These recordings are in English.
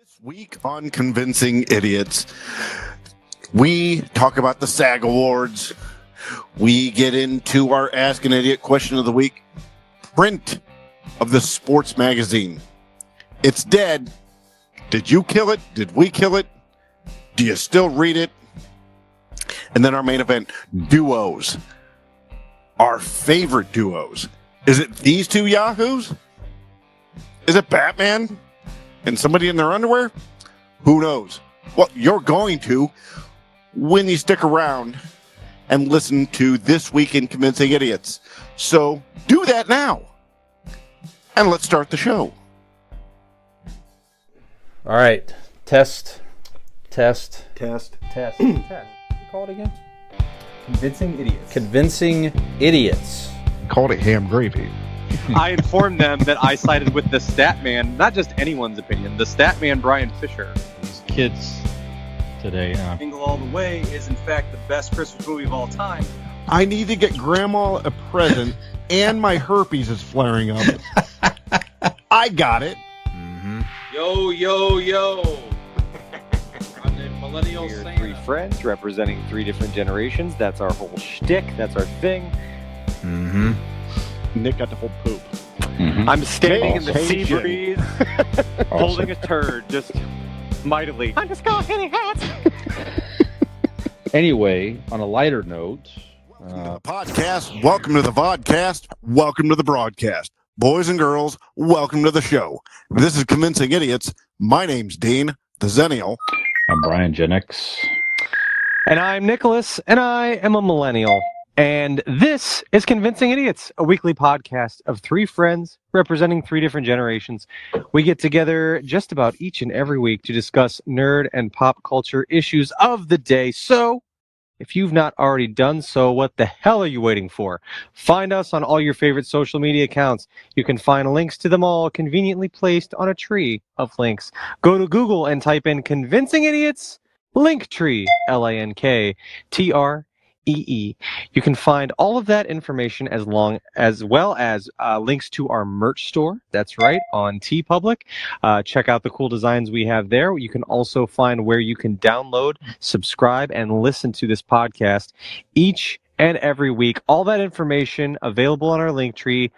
This week on Convincing Idiots, we talk about the SAG Awards. We get into our Ask an Idiot question of the week. Print of the sports magazine. It's dead. Did you kill it? Did we kill it? Do you still read it? And then our main event, duos. Our favorite duos. Is it these two yahoos? Is it Batman and somebody in their underwear? Who knows? Well, you're going to when you stick around and listen to This Week in Convincing Idiots. So do that now. And let's start the show. All right. Test. Test. Call it again. Convincing Idiots. Convincing Idiots. Called it ham gravy. I informed them that I sided with the stat man, not just anyone's opinion, the stat man Brian Fisher. These kids today. Jingle All the Way is in fact the best Christmas movie of all time. I need to get Grandma a present, and my herpes is flaring up. I got it. Mm-hmm. Yo. I'm the millennial We're Santa. three friends representing three different generations. That's our whole shtick. That's our thing. Mm-hmm. Nick got to hold poop. Mm-hmm. I'm standing in the sea Caucasian. breeze, holding a turd, just mightily. I'm just going hitting hats. Anyway, on a lighter note, Welcome to the podcast. Welcome to the vodcast. Welcome to the broadcast. Boys and girls, welcome to the show. This is Convincing Idiots. My name's Dean, the Zennial. I'm Brian Gen X. And I'm Nicholas, and I am a millennial. And this is Convincing Idiots, a weekly podcast of three friends representing three different generations. We get together just about each and every week to discuss nerd and pop culture issues of the day. So, if you've not already done so, what the hell are you waiting for? Find us on all your favorite social media accounts. You can find links to them all conveniently placed on a tree of links. Go to Google and type in Convincing Idiots Linktree, Linktree. You can find all of that information as well as links to our merch store. That's right, on TeePublic. Check out the cool designs we have there. You can also find where you can download, subscribe, and listen to this podcast each and every week. All that information available on our Linktree.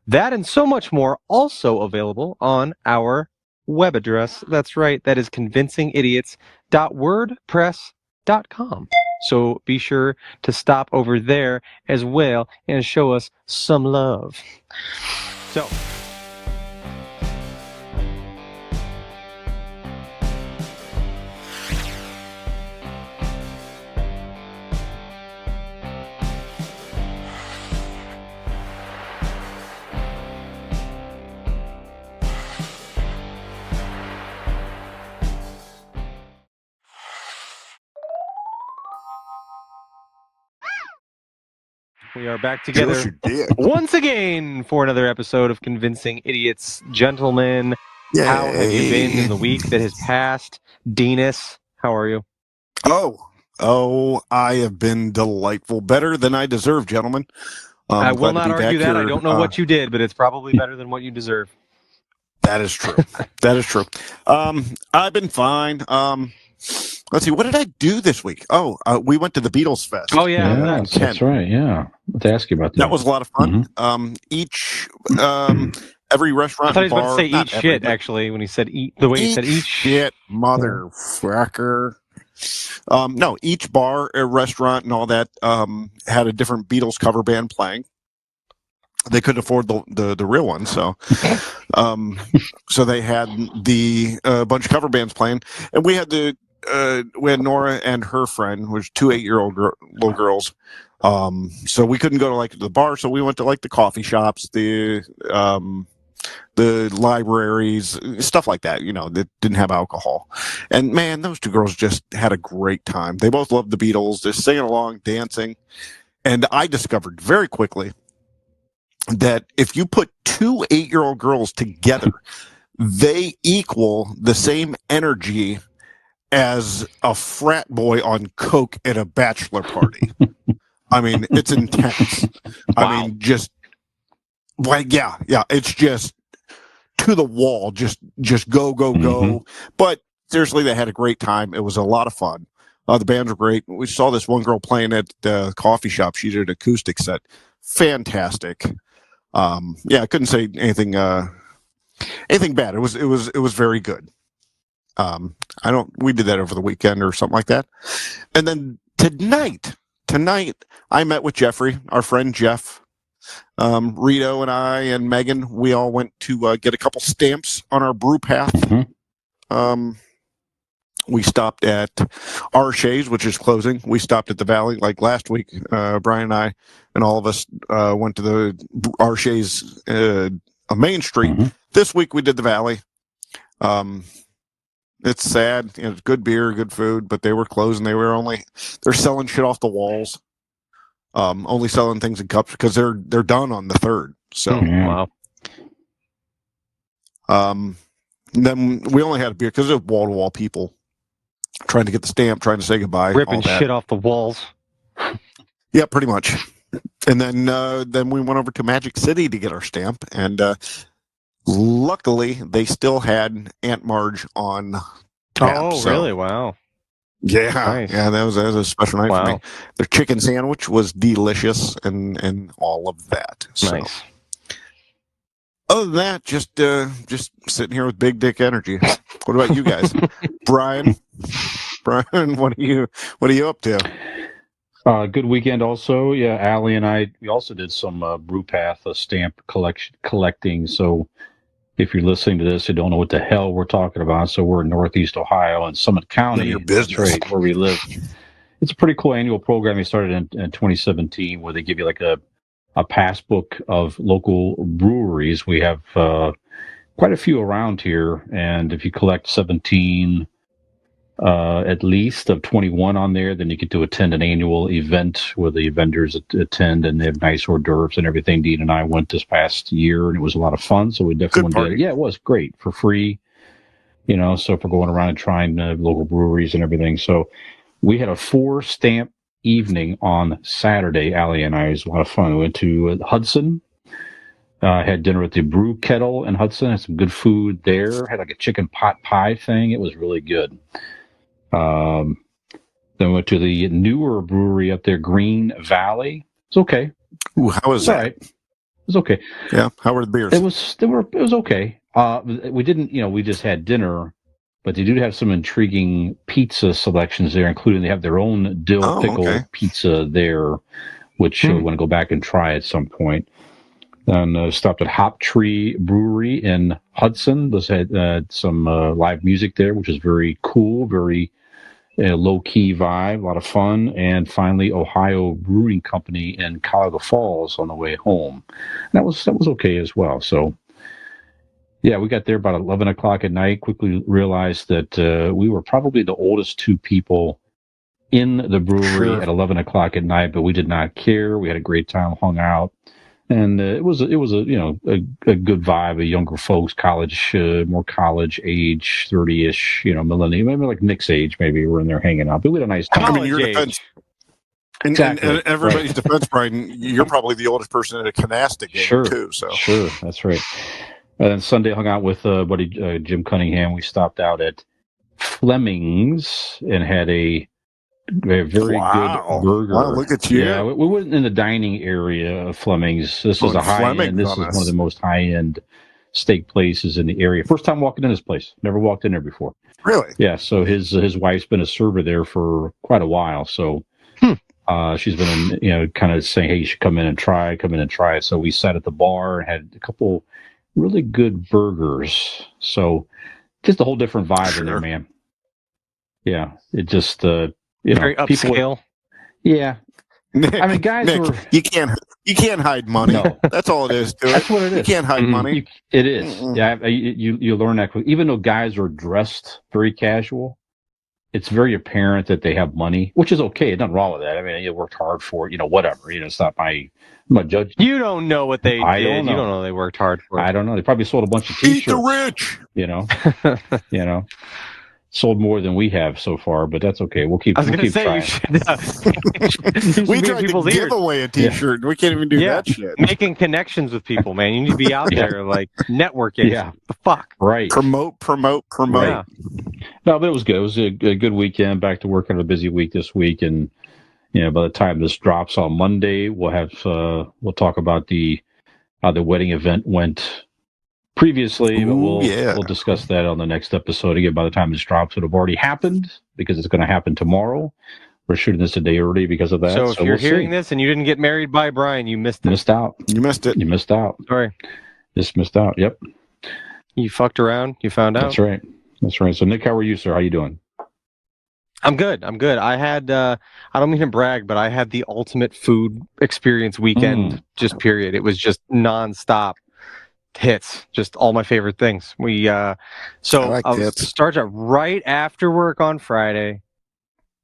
That and so much more also available on our web address. That's right, that is convincingidiots.wordpress.com. So be sure to stop over there as well and show us some love. So, we are back together Yes, you did. once again for another episode of Convincing Idiots. Gentlemen, how have you been in the week that has passed? Denis, how are you? Oh, I have been delightful. Better than I deserve, gentlemen. I will glad to not be argue back that. I here. don't know what you did, but it's probably better than what you deserve. That is true. That is true. I've been fine. Let's see. What did I do this week? We went to the Beatles Fest. Oh, yeah. Yes, that's right. Yeah. Let's ask you about that. That was a lot of fun. Every restaurant, I thought he was bar, about to say not eat every, shit, but actually, when he said eat, the way he said eat shit, motherfucker. No, each bar, a restaurant, and all that had a different Beatles cover band playing. They couldn't afford the real one, so so they had the bunch of cover bands playing, and we had Nora and her friend, which 2 8-year-old little girls. So we couldn't go to like the bar, so we went to like the coffee shops, the libraries, stuff like that, that didn't have alcohol. And man, those two girls just had a great time. They both loved the Beatles. They're singing along, dancing. And I discovered very quickly that if you put 2 8-year-old girls together, they equal the same energy as a frat boy on coke at a bachelor party. I mean, it's intense. Wow. I mean, just like, yeah. It's just to the wall, just go, go, go. But seriously, they had a great time. It was a lot of fun. The bands were great. We saw this one girl playing at the coffee shop. She did an acoustic set. Fantastic. I couldn't say anything bad. It was very good. We did that over the weekend or something like that. And then tonight I met with Jeffrey, our friend Jeff, Rito and I and Megan. We all went to get a couple stamps on our brew path. We stopped at Arshay's, which is closing. We stopped at the Valley like last week. Brian and I and all of us went to the Arshay's Main Street. This week we did the Valley. It's sad. It's good beer, good food, but they were closing. They're selling shit off the walls. Only selling things in cups because they're done on the 3rd. So Wow. Then we only had a beer because of wall to wall people trying to get the stamp, trying to say goodbye, Ripping shit off the walls. Yeah, pretty much. And then we went over to Magic City to get our stamp, and luckily they still had Aunt Marge on tap. Oh, really? Wow. Yeah, Nice. yeah, that was a special night for me. Their chicken sandwich was delicious, and all of that. So. Nice. Other than that, just sitting here with big dick energy. What about you guys, Brian? Brian, what are you up to? Good weekend also. Yeah, Allie and we also did some Brewpath stamp collecting. So if you're listening to this, you don't know what the hell we're talking about. So we're in Northeast Ohio in Summit County. Your business. That's right, where we live. It's a pretty cool annual program. We started in 2017 where they give you like a passbook of local breweries. We have quite a few around here. And if you collect 17 at least of 21 on there, then you get to attend an annual event where the vendors attend, and they have nice hors d'oeuvres and everything. Dean and I went this past year, and it was a lot of fun. So we definitely did it. Yeah, it was great for free. So for going around and trying local breweries and everything. So we had a 4-stamp evening on Saturday. Allie and I, it was a lot of fun. We went to Hudson. Had dinner at the Brew Kettle in Hudson. Had some good food there. Had like a chicken pot pie thing. It was really good. Then we went to the newer brewery up there, Green Valley. It's okay. Ooh, how was that? Right. It was okay. Yeah. How were the beers? It was okay. We didn't, we just had dinner, but they do have some intriguing pizza selections there, including they have their own dill pickle pizza there, which we want to go back and try at some point. And stopped at Hop Tree Brewery in Hudson. Those had some live music there, which is very cool, very low-key vibe, a lot of fun. And finally, Ohio Brewing Company in Cuyahoga Falls on the way home. And that was okay as well. So, yeah, we got there about 11 o'clock at night, quickly realized that we were probably the oldest 2 people in the brewery at 11 o'clock at night, but we did not care. We had a great time, hung out. And it was a good vibe of younger folks, more college age, 30-ish, millennial, maybe like Nick's age, maybe we're in there hanging out. But we had a nice time. I mean, your defense, and everybody's defense, Brian, you're probably the oldest person at a canasta game too. So sure, that's right. And then Sunday hung out with buddy Jim Cunningham. We stopped out at Fleming's and had a very good burger. Wow, look at you. Yeah, we weren't in the dining area of Fleming's. This is a high-end. This is one of the most high-end steak places in the area. First time walking in this place. Never walked in there before. Really? Yeah, so his wife's been a server there for quite a while. So she's been, kind of saying, hey, you should come in and try it. So we sat at the bar and had a couple really good burgers. So just a whole different vibe in there, man. Yeah, it just... very upscale. Yeah, Nick, I mean, guys, you can't hide money. No. That's all it is. That's what it is. You can't hide money. It is. Yeah, you learn that quick. Even though guys are dressed very casual, it's very apparent that they have money, which is okay. Nothing wrong with that. I mean, you worked hard for it. Whatever. It's not I'm not judging. You don't know what they did. Don't know. You don't know they worked hard for it. I don't know. They probably sold a bunch of Eat T-shirts. the rich. sold more than we have so far, but that's okay. We'll keep. I was We'll going to keep say you should We be in tried to people's give ears. away a T-shirt. We can't even do Yeah. that shit. Making connections with people, man. You need to be out Yeah. there like networking. Yeah. The fuck. Right. Promote. Yeah. No, but it was good. It was a good weekend. Back to work on a busy week this week, and by the time this drops on Monday, we'll talk about how the wedding event went previously, but we'll discuss that on the next episode. Again, by the time this drops, it'll have already happened because it's going to happen tomorrow. We're shooting this a day early because of that. So if you're we'll hearing see. this and you didn't get married by Brian, you missed it. Missed out. You missed it. You missed out. Sorry. Just missed out. Yep. You fucked around. You found out. That's right. That's right. So Nick, how are you, sir? How you doing? I'm good. I had, I don't mean to brag, but I had the ultimate food experience weekend, just period. It was just nonstop hits, just all my favorite things. I start out right after work on Friday,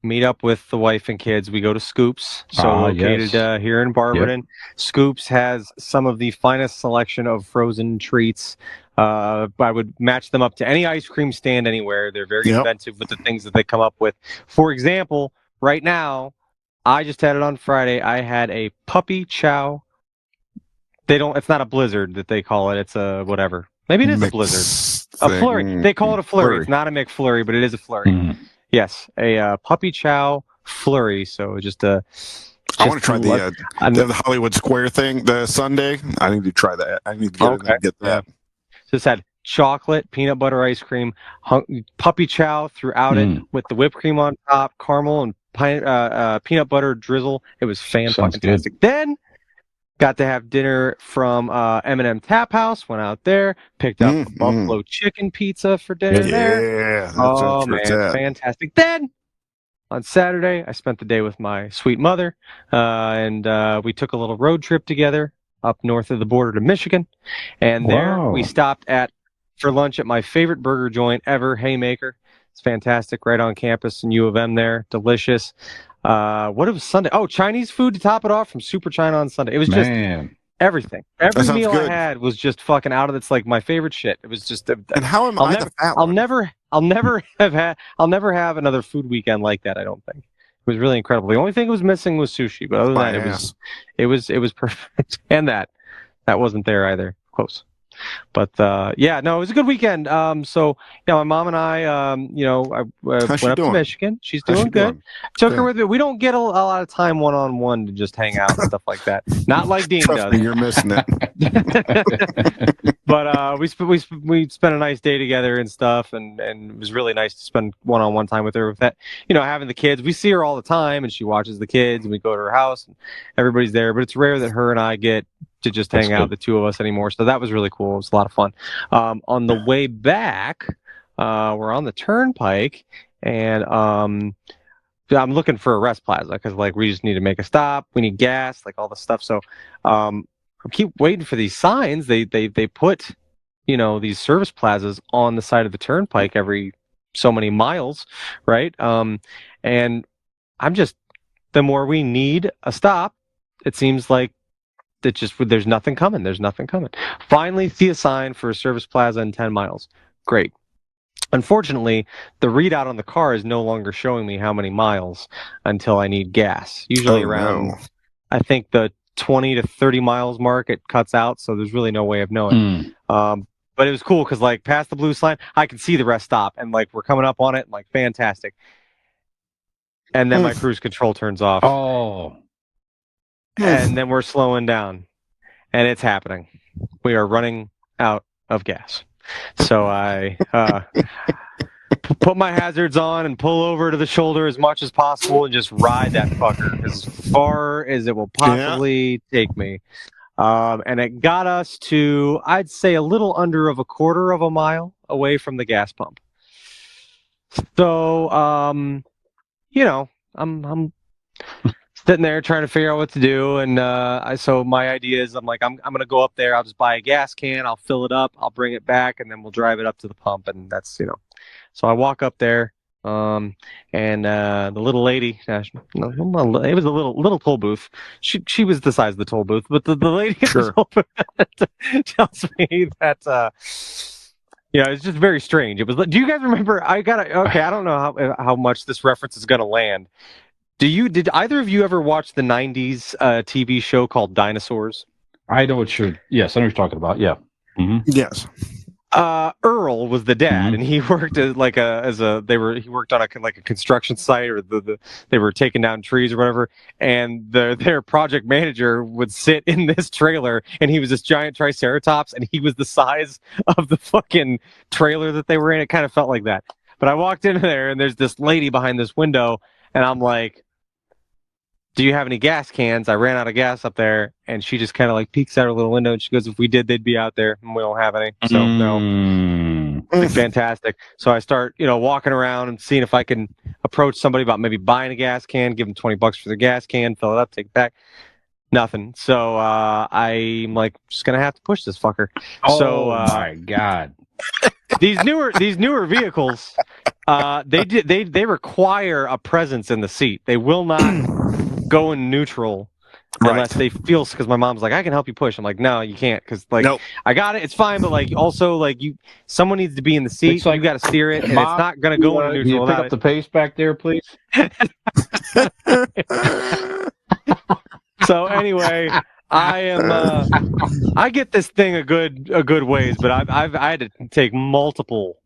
meet up with the wife and kids. We go to Scoops, located here in Barberton. Yep. Scoops has some of the finest selection of frozen treats. I would match them up to any ice cream stand anywhere. They're very inventive with the things that they come up with. For example, right now, I just had it on Friday. I had a puppy chow. It's not a blizzard that they call it. It's a whatever. Maybe it is a blizzard. A flurry. They call it a flurry. It's not a McFlurry, but it is a flurry. Mm. Yes, a puppy chow flurry. So just a. I want to try the Hollywood Square thing, the Sunday. I need to try that. I need to get that. Yeah. So this had chocolate, peanut butter ice cream, puppy chow throughout it with the whipped cream on top, caramel and peanut butter drizzle. It was fantastic. Then got to have dinner from M&M Tap House. Went out there, picked up a buffalo chicken pizza for dinner there. Oh man, fantastic. Then on Saturday, I spent the day with my sweet mother, and we took a little road trip together up north of the border to Michigan. And there we stopped for lunch at my favorite burger joint ever, Haymaker. It's fantastic, right on campus in U of M there. Delicious. What was Sunday? Oh, Chinese food to top it off from Super China on Sunday. It was just everything. Every meal I had was just fucking out of it's like my favorite shit. It was just and how am I the fat one? I'll never have another food weekend like that, I don't think. It was really incredible. The only thing it was missing was sushi, but other than that, it was perfect. And that wasn't there either. Close. But it was a good weekend. My mom and I, I went up to Michigan. She's doing good. Took her with me. We don't get a lot of time one-on-one to just hang out and stuff like that. Not like Dean does. Me, you're missing it. But we spent a nice day together and stuff, and it was really nice to spend one-on-one time with her. With that, having the kids, we see her all the time, and she watches the kids, and we go to her house, and everybody's there. But it's rare that her and I get to just hang out, the two of us anymore. So that was really cool. It was a lot of fun. On the way back, we're on the turnpike, and I'm looking for a rest plaza because we just need to make a stop. We need gas, all the stuff. So I keep waiting for these signs. They put these service plazas on the side of the turnpike every so many miles, right? And I'm just, the more we need a stop, it seems like there's nothing coming. There's nothing coming. Finally see a sign for a service plaza in 10 miles. Great. Unfortunately, the readout on the car is no longer showing me how many miles until I need gas. Usually I think the 20 to 30 miles mark, it cuts out. So there's really no way of knowing. But it was cool because past the blue sign, I can see the rest stop and we're coming up on it. Fantastic. And then my cruise control turns off. Oh. And then we're slowing down, and it's happening. We are running out of gas. So I put my hazards on and pull over to the shoulder as much as possible and just ride that fucker as far as it will possibly take me. And it got us to, I'd say, a little under of a quarter of a mile away from the gas pump. So, I'm sitting there trying to figure out what to do, and so my idea is I'm gonna go up there. I'll just buy a gas can. I'll fill it up. I'll bring it back, and then we'll drive it up to the pump. And that's So I walk up there, and the little lady. It was a little toll booth. She was the size of the toll booth, but the lady at the toll booth tells me that Yeah, it's just very strange. It was. Do you guys remember? Okay, I don't know how much this reference is gonna land. Did either of you ever watch the '90s TV show called Dinosaurs? I know what you're. Yes, I know what you're talking about. Yeah. Mm-hmm. Yes. Earl was the dad, Mhm. and he worked he worked on a construction site, or they were taking down trees or whatever, and their project manager would sit in this trailer, and he was this giant triceratops, and he was the size of the fucking trailer that they were in. It kind of felt like that. But I walked in there, and there's this lady behind this window, and I'm like, do you have any gas cans? I ran out of gas up there, and she just kind of like peeks out her little window, and she goes, if we did, they'd be out there, and we don't have any. So no. Like, fantastic. So I start, walking around and seeing if I can approach somebody about maybe buying a gas can, give them $20 for their gas can, fill it up, take it back. Nothing. So I'm like, just gonna have to push this fucker. Oh my god! These newer vehicles, they require a presence in the seat. They will not go in neutral unless they feel, because my mom's like, I can help you push. I'm like, no, you can't, because Nope. I got it, it's fine, but also someone needs to be in the seat. It's like, you got to steer it, and Mom, it's not gonna go in Can neutral. you pick up the pace back there, please? So anyway, I get this thing a good ways, but I had to take multiple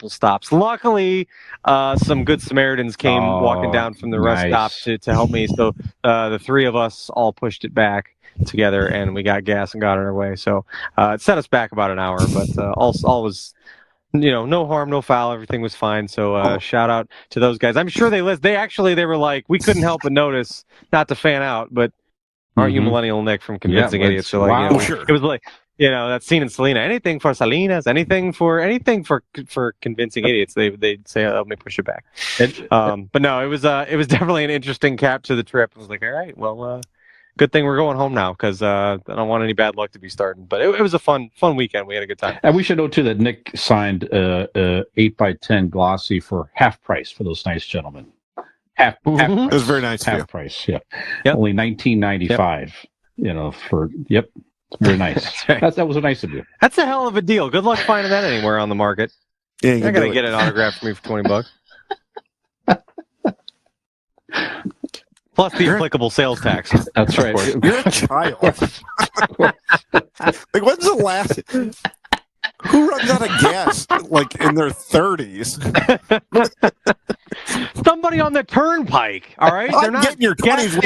stops. Luckily, some good Samaritans came walking down from the rest stop to help me. So the three of us all pushed it back together, and we got gas and got on our way. So it set us back about an hour, but all was, no harm, no foul. Everything was fine. So shout out to those guys. I'm sure they were like, we couldn't help but notice, not to fan out, but aren't you Millennial Nick from Convincing Idiots? So it was like, that scene in Selena. Anything for Salinas, anything for Convincing Idiots. They'd say, let me push it back. But no, it was definitely an interesting cap to the trip. I was like, all right, well, good thing we're going home now, because I don't want any bad luck to be starting. But it was a fun weekend. We had a good time. And we should note too that Nick signed 8x10 glossy for half price for those nice gentlemen. Half price. It was very nice. Half price. Yeah. Yep. Only $19.95. Yep. Very nice. That was nice of you. That's a hell of a deal. Good luck finding that anywhere on the market. Yeah, you're gonna get an autograph from me for $20. Plus the applicable sales tax. That's right. You're a child. Like, when's the last? Who runs out of gas in their 30s? Somebody on the turnpike. All right, they're not getting your 20s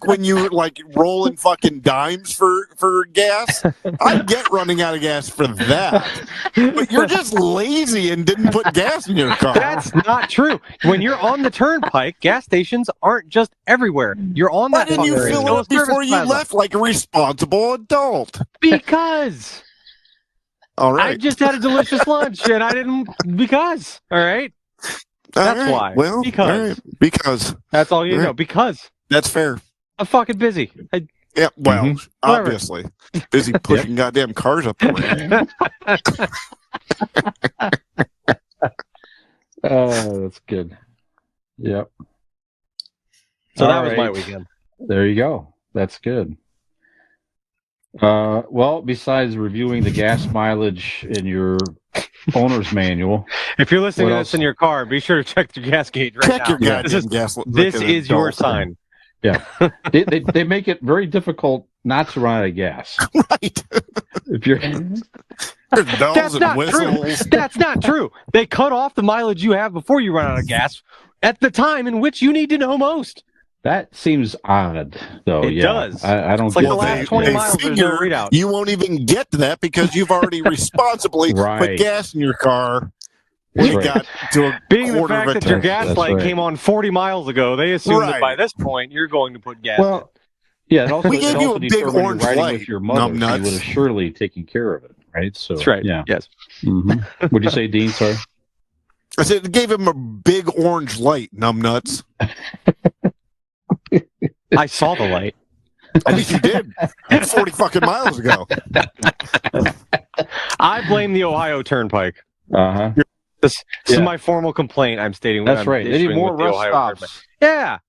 when you rolling fucking dimes for gas. I get running out of gas for that, but you're just lazy and didn't put gas in your car. That's not true. When you're on the turnpike, gas stations aren't just everywhere. You're on that. Why didn't you fill it up before you left like a responsible adult? Because. All right. I just had a delicious lunch, and I didn't, because. All right. That's why. Well, because. Because. That's all you know. Because. That's fair. I'm fucking busy. Yeah, well, obviously. Busy pushing goddamn cars up the ramp. Oh, that's good. Yep. So that was my weekend. There you go. That's good. Well, besides reviewing the gas mileage in your owner's manual, if you're listening to this in your car, be sure to check your gas gauge right now. Check your goddamn gas. This is your sign. Yeah, they make it very difficult not to run out of gas. Right. If you're bells and whistles. That's not true. They cut off the mileage you have before you run out of gas at the time in which you need to know most. That seems odd, though. It does. I don't. It's like the last 20 miles. There's no readout. You won't even get to that because you've already responsibly put gas in your car. When you got to a being the quarter fact of a that your gas light came on 40 miles ago, they assume that by this point you're going to put gas. Well, yeah. Also, we gave you a big orange light. With your mother, you would have surely taken care of it, right? So that's right. Yeah. Yes. Mm-hmm. What'd you say, Dean? Sorry. I said it gave him a big orange light, numbnuts. I saw the light. At least you did. 40 fucking miles ago. I blame the Ohio Turnpike. Uh-huh. This is my formal complaint. I'm stating. That's right. They need more rest stops. Yeah.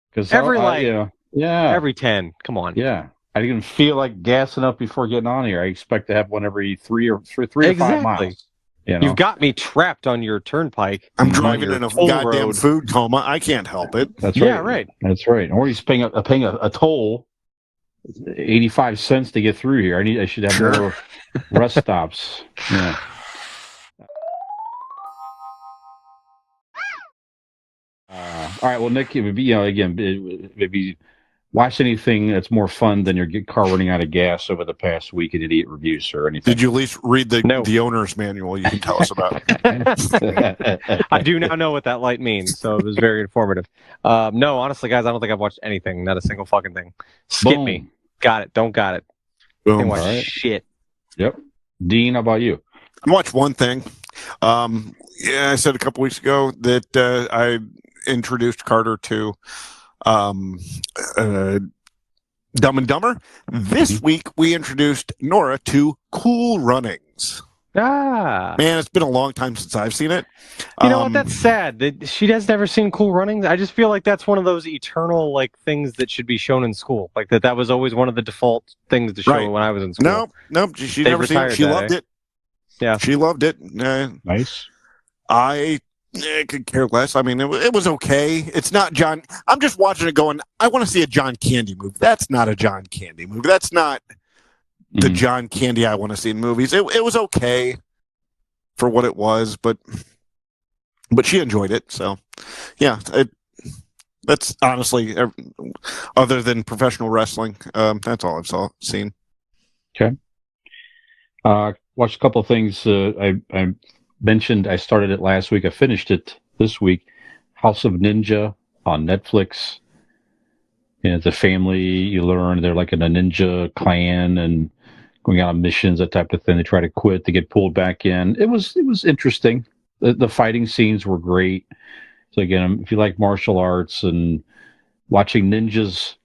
Because every light. Yeah. Every 10. Come on. Yeah. I didn't feel like gassing up before getting on here. I expect to have one every 3 to 5 miles. You know? You've got me trapped on your turnpike. I'm on driving your in a toll goddamn road. food coma. I can't help it. That's Yeah, right. right. That's right. Or he's paying a toll, 85 cents to get through here. I should have more rest stops. Yeah. All right. Well, Nick, maybe watch anything that's more fun than your car running out of gas over the past week in idiot reviews or anything. Did you at least read No. the owner's manual? You can tell us about. I do now know what that light means, so it was very informative. No, honestly, guys, I don't think I've watched anything. Not a single fucking thing. Skip Boom. me. Got it. Don't got it. Didn't Boom. watch All right. shit. Yep. Dean, how about you? I watched one thing. I said a couple weeks ago that I introduced Carter to Dumb and Dumber. This week we introduced Nora to Cool Runnings. Ah. Man, it's been a long time since I've seen it. You know what? That's sad. That she has never seen Cool Runnings. I just feel like that's one of those eternal things that should be shown in school. Like that was always one of the default things to show Right. when I was in school. No, she They never seen it. retired She that, loved it. Yeah. She loved it. Nice. I could care less. I mean, it was okay. It's not John. I'm just watching it going, I want to see a John Candy movie. That's not a John Candy movie. That's not the John Candy I want to see in movies. It was okay for what it was, but she enjoyed it. So, yeah, that's honestly, other than professional wrestling, that's all I've seen. Okay. Watched a couple of things. I mentioned I started it last week. I finished it this week. House of Ninja on Netflix. And it's a family. You learn they're like in a ninja clan and going out on missions, that type of thing. They try to quit. They get pulled back in. It was interesting. The fighting scenes were great. So again, if you like martial arts and watching ninjas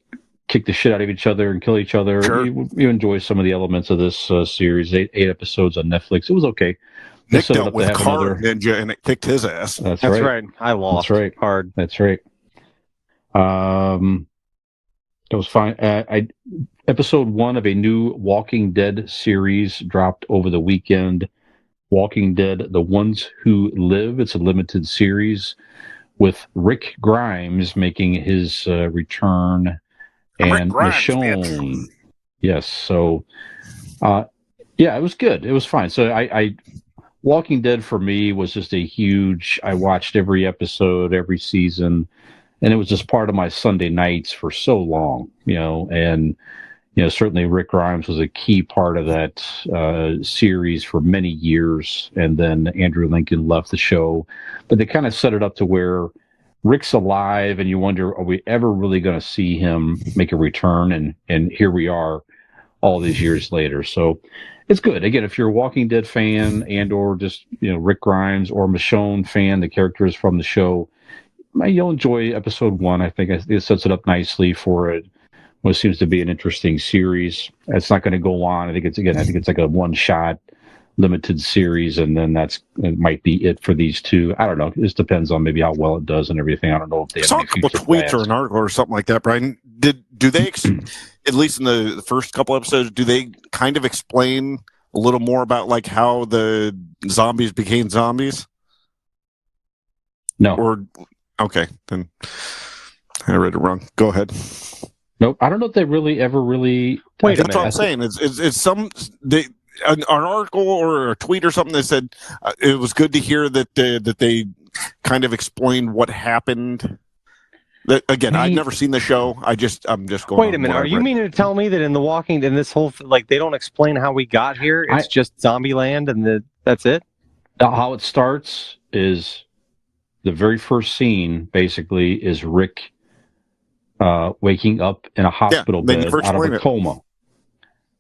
kick the shit out of each other and kill each other, Sure. you enjoy some of the elements of this series. 8 episodes on Netflix. It was okay. Nick dealt with Car Ninja and it kicked his ass. That's That's right. right. I lost. That's right. Hard. That's right. It was fine. Episode 1 of a new Walking Dead series dropped over the weekend. Walking Dead: The Ones Who Live. It's a limited series with Rick Grimes making his return, and Michonne. Yes. So, yeah, it was good. It was fine. So I Walking Dead for me was just a huge. I watched every episode, every season, and it was just part of my Sunday nights for so long, and certainly Rick Grimes was a key part of that series for many years, and then Andrew Lincoln left the show, but they kind of set it up to where Rick's alive, and you wonder, are we ever really going to see him make a return? And here we are, all these years later. So it's good. Again, if you're a Walking Dead fan and or just Rick Grimes or Michonne fan, the characters from the show, you'll enjoy episode 1. I think it sets it up nicely for what seems to be an interesting series. It's not going to go on. I think it's like a one-shot limited series, and then it might be it for these two. I don't know. It just depends on maybe how well it does and everything. I don't know if they I saw a couple tweets or an article or something like that, Brian. Do they, at least in the first couple episodes, do they kind of explain a little more about like how the zombies became zombies? No. Or okay, then I read it wrong. Go ahead. Nope. I don't know if they ever really. Wait a That's what I'm saying. It's an article or a tweet or something that said it was good to hear that they kind of explained what happened. Again, I've never seen the show. I'm just going. Wait a minute. Are you meaning to tell me that in the Walking, in this whole they don't explain how we got here? It's just Zombieland, and that's it. How it starts is the very first scene. Basically, is Rick waking up in a hospital bed out of a coma,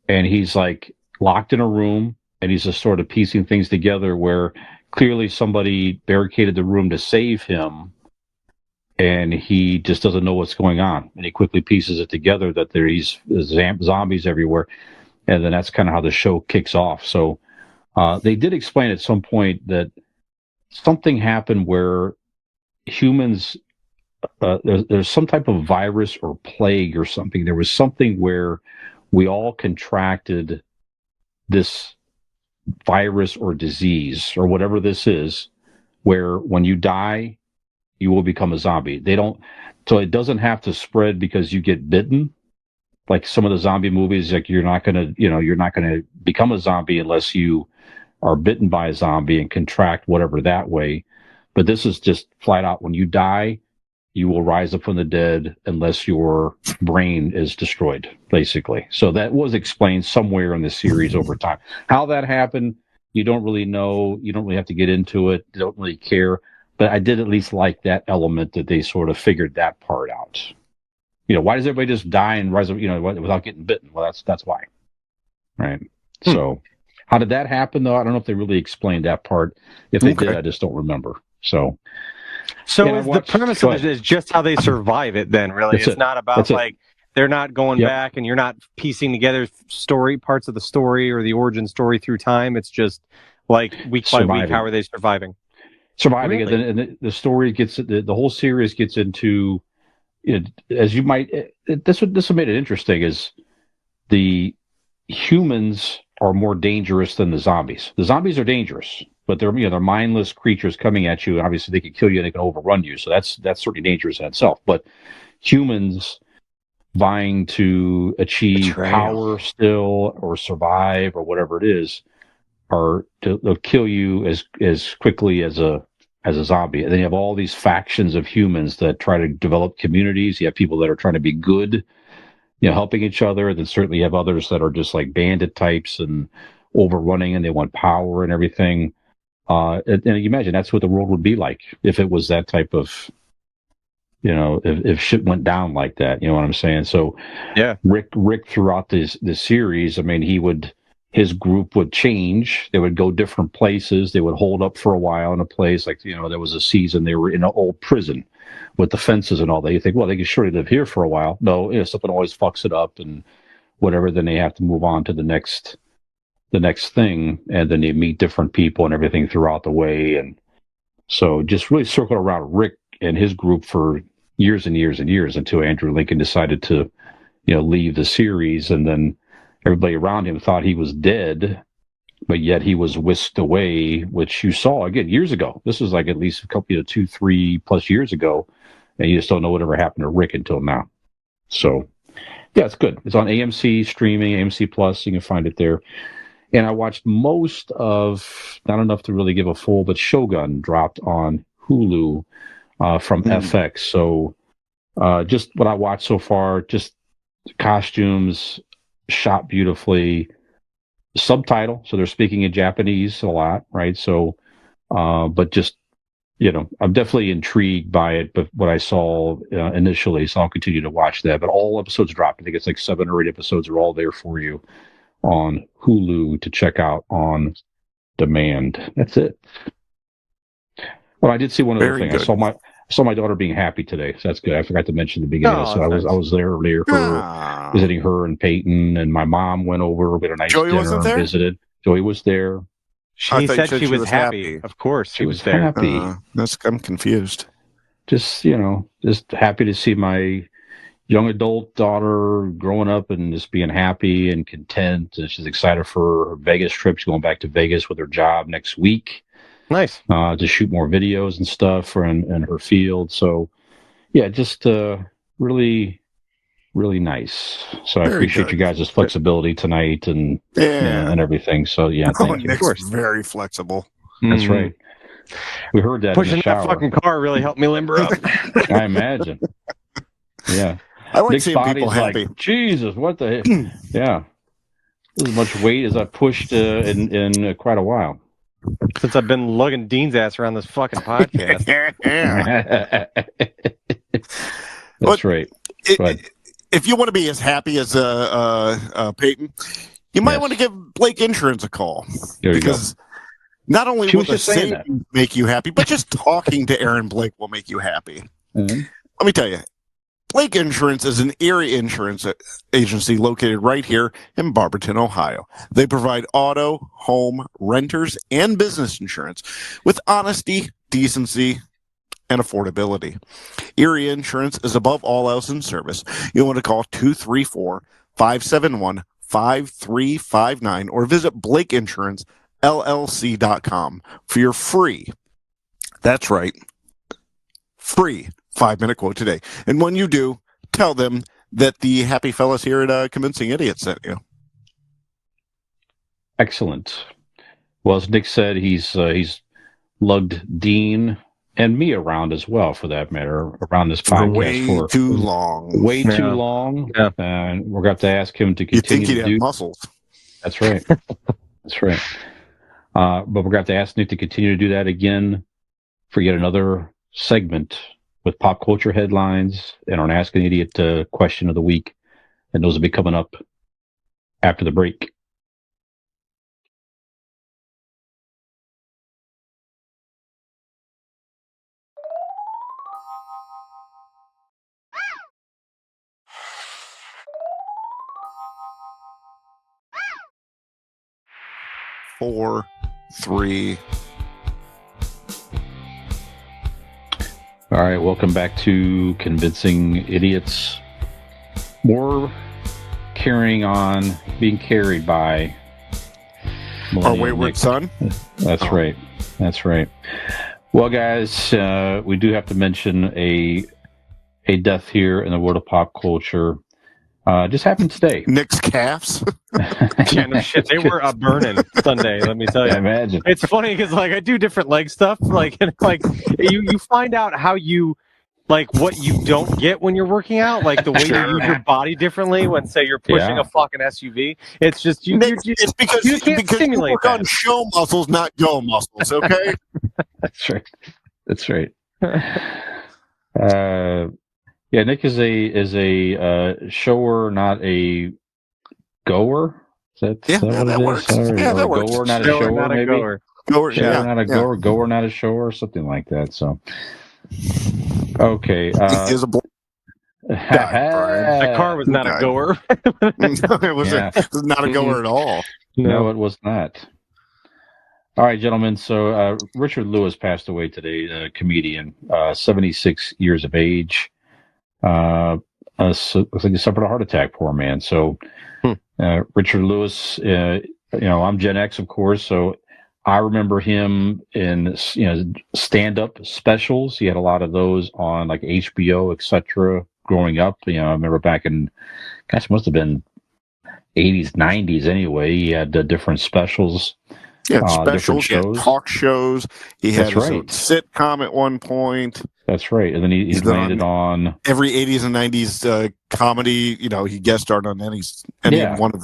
and he's like locked in a room, and he's just sort of piecing things together where clearly somebody barricaded the room to save him, and he just doesn't know what's going on, and he quickly pieces it together that there's zombies everywhere, and then that's kind of how the show kicks off. So they did explain at some point that something happened where humans there's some type of virus or plague or something. There was something where we all contracted this virus or disease or whatever this is, where when you die, you will become a zombie. So it doesn't have to spread because you get bitten. Like some of the zombie movies, like you're not gonna become a zombie unless you are bitten by a zombie and contract whatever that way. But this is just flat out, when you die, you will rise up from the dead unless your brain is destroyed, basically. So that was explained somewhere in the series over time. How that happened, you don't really know. You don't really have to get into it. You don't really care. But I did at least like that element that they sort of figured that part out. Why does everybody just die and rise up, without getting bitten? Well, that's why. Right. So how did that happen, though? I don't know if they really explained that part. If they did, I just don't remember. So is the premise of it is just how they survive it then, really? It's not about they're not going back and you're not piecing together parts of the story or the origin story through time. It's just like week by week, how are they surviving? Surviving, really? And the story gets, the whole series gets into, as you might, this what made it interesting is the humans are more dangerous than the zombies. The zombies are dangerous, but they're mindless creatures coming at you, and obviously they can kill you and they can overrun you. So that's certainly dangerous in itself. But humans vying to achieve power still or survive or whatever it is, they'll kill you as quickly as a zombie. And then you have all these factions of humans that try to develop communities. You have people that are trying to be good, helping each other. And then certainly you have others that are just like bandit types and overrunning, and they want power and everything. And you imagine that's what the world would be like if it was that type of, if shit went down like that. You know what I'm saying? So yeah, Rick throughout this series, I mean, his group would change. They would go different places. They would hold up for a while in a place. Like, there was a season they were in an old prison with the fences and all that. You think, well, they can surely live here for a while. No, something always fucks it up and whatever. Then they have to move on to the next thing. And then they meet different people and everything throughout the way. And so just really circled around Rick and his group for years and years and years until Andrew Lincoln decided to, leave the series. And then everybody around him thought he was dead, but yet he was whisked away, which you saw again years ago. This was like at least a couple, 2-3+ years ago, and you just don't know whatever happened to Rick until now. So, yeah, it's good. It's on AMC streaming, AMC Plus. You can find it there. And I watched most of, not enough to really give a full, but Shogun dropped on Hulu from FX. So, just what I watched so far, just costumes, shot beautifully, subtitle, so they're speaking in Japanese a lot, right? So but just I'm definitely intrigued by it, but what I saw initially, so I'll continue to watch that. But all episodes dropped. I think it's like 7 or 8 episodes are all there for you on Hulu to check out on demand. That's it. Well, I did see one other thing. Good. I saw my daughter being happy today, so that's good. I forgot to mention at the beginning. So I was there earlier visiting her and Peyton, and my mom went over. We had a nice dinner and visited. Joey was there. She said she was happy. Of course, she was there. Happy. I'm confused. Just just happy to see my young adult daughter growing up and just being happy and content. And she's excited for her Vegas trip. She's going back to Vegas with her job next week. Nice. To shoot more videos and stuff in her field. So, yeah, just really, really nice. So I appreciate you guys' flexibility tonight and everything. So, yeah, thank you. Nick's of course. Very flexible. That's right. We heard that pushing in the shower. That fucking car really helped me limber up. I imagine. Yeah. I like Nick's seeing people happy. Like, Jesus, what the yeah. As much weight as I pushed in quite a while. Since I've been lugging Dean's ass around this fucking podcast. That's right. If you want to be as happy as Peyton, you might want to give Blake Insurance a call. Because not only will the saying make you happy, but just talking to Aaron Blake will make you happy. Mm-hmm. Let me tell you, Blake Insurance is an Erie insurance agency located right here in Barberton, Ohio. They provide auto, home, renters, and business insurance with honesty, decency, and affordability. Erie Insurance is above all else in service. You want to call 571-5359 or visit blakeinsurancellc.com for your free, that's right, free 5-minute quote today. And when you do, tell them that the happy fellas here at Convincing Idiots sent you. Excellent. Well, as Nick said, he's lugged Dean and me around as well, for that matter, around this podcast way too long. Way too long. Yeah. And we're going to have to ask him to You continue think he'd to do. have muscles? That's right. That's right. But we're going to have to ask Nick to continue to do that again for yet another segment with pop culture headlines and our Ask an Idiot question of the week. And those will be coming up after the break. Four, three. All right, welcome back to Convincing Idiots. We're carrying on, being carried by Our Millennial wayward Nick. son. That's right. That's right. Well, guys, we do have to mention a death here in the world of pop culture. Just happened today. Nick's calves. Yeah, no shit. They were burning Sunday. Let me tell you. I imagine. It's funny because like I do different leg stuff. Like and, like you find out how you like what you don't get when you're working out. Like the way you use your body differently when say you're pushing Yeah. a fucking SUV. It's just you. Nick, you it's because you can't because simulate you work that. on show muscles, not go muscles. Okay. That's right. That's right. Yeah, Nick is a shower, not a goer. Is that what that it works. is? Or, Yeah, that or works. goer, not a Shower, shower, not a maybe. goer. Go, Shower, yeah, not a goer. Goer, not a shower, or something like that. So, okay. Is a black guy, Brian. That car was not a Okay. goer. it was Yeah. it was not a goer at all. No, it was not. All right, gentlemen. So Richard Lewis passed away today, a comedian, 76 years of age. So, looks like he suffered a heart attack, poor man. So Richard Lewis, I'm Gen X, of course, so I remember him in stand-up specials. He had a lot of those on like HBO, etc. growing up. I remember back in, gosh, it must have been 80s, 90s anyway. He had different specials. He had different specials, he had shows. talk shows. He had That's his own right. sitcom at one point. That's right. And then he He's landed on Every 80s and 90s comedy, he guest starred on any one of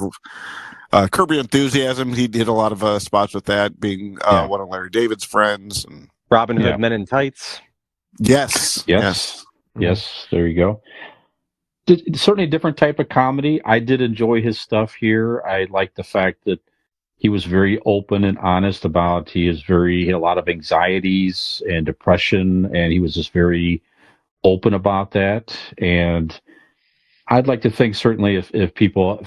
Curb Your Enthusiasm. He did a lot of spots with that, being one of Larry David's friends. And Robin Hood Yeah. Men in Tights. yes. Yes. There you go. Certainly a different type of comedy. I did enjoy his stuff here. I like the fact that he was very open and honest about he had a lot of anxieties and depression, and he was just very open about that. And I'd like to think certainly if people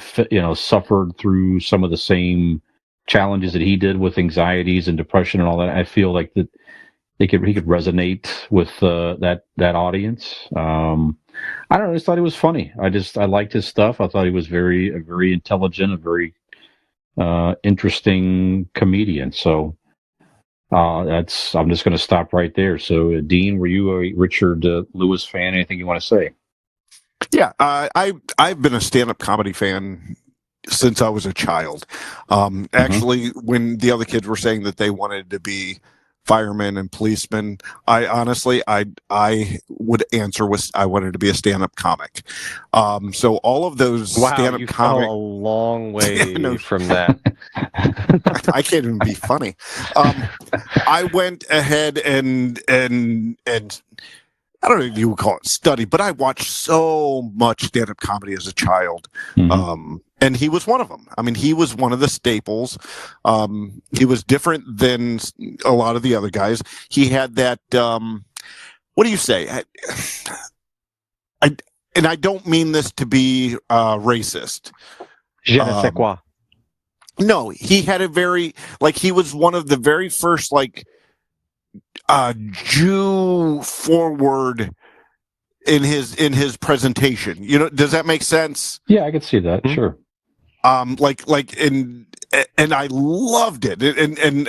suffered through some of the same challenges that he did with anxieties and depression and all that, I feel like that he could resonate with that audience. I don't know. I just thought he was funny. I liked his stuff. I thought he was very intelligent, a very interesting comedian. So I'm just going to stop right there. So Dean, were you a Richard Lewis fan? Anything you want to say? Yeah, I've been a stand-up comedy fan since I was a child. Actually, when the other kids were saying that they wanted to be firemen and policemen, I honestly would answer with I wanted to be a stand-up comic. So all of those stand-up you comic, fell a long way no. from that. I can't even be funny. I went ahead and I don't know if you would call it study, but I watched so much stand-up comedy as a child. And he was one of them. I mean, he was one of the staples. He was different than a lot of the other guys. He had that, what do you say? And I don't mean this to be racist. Je ne sais quoi. No, he had a very, he was one of the very first, Jew forward in his presentation. You know, does that make sense? Yeah, I could see that. Mhm. Sure. And I loved it, and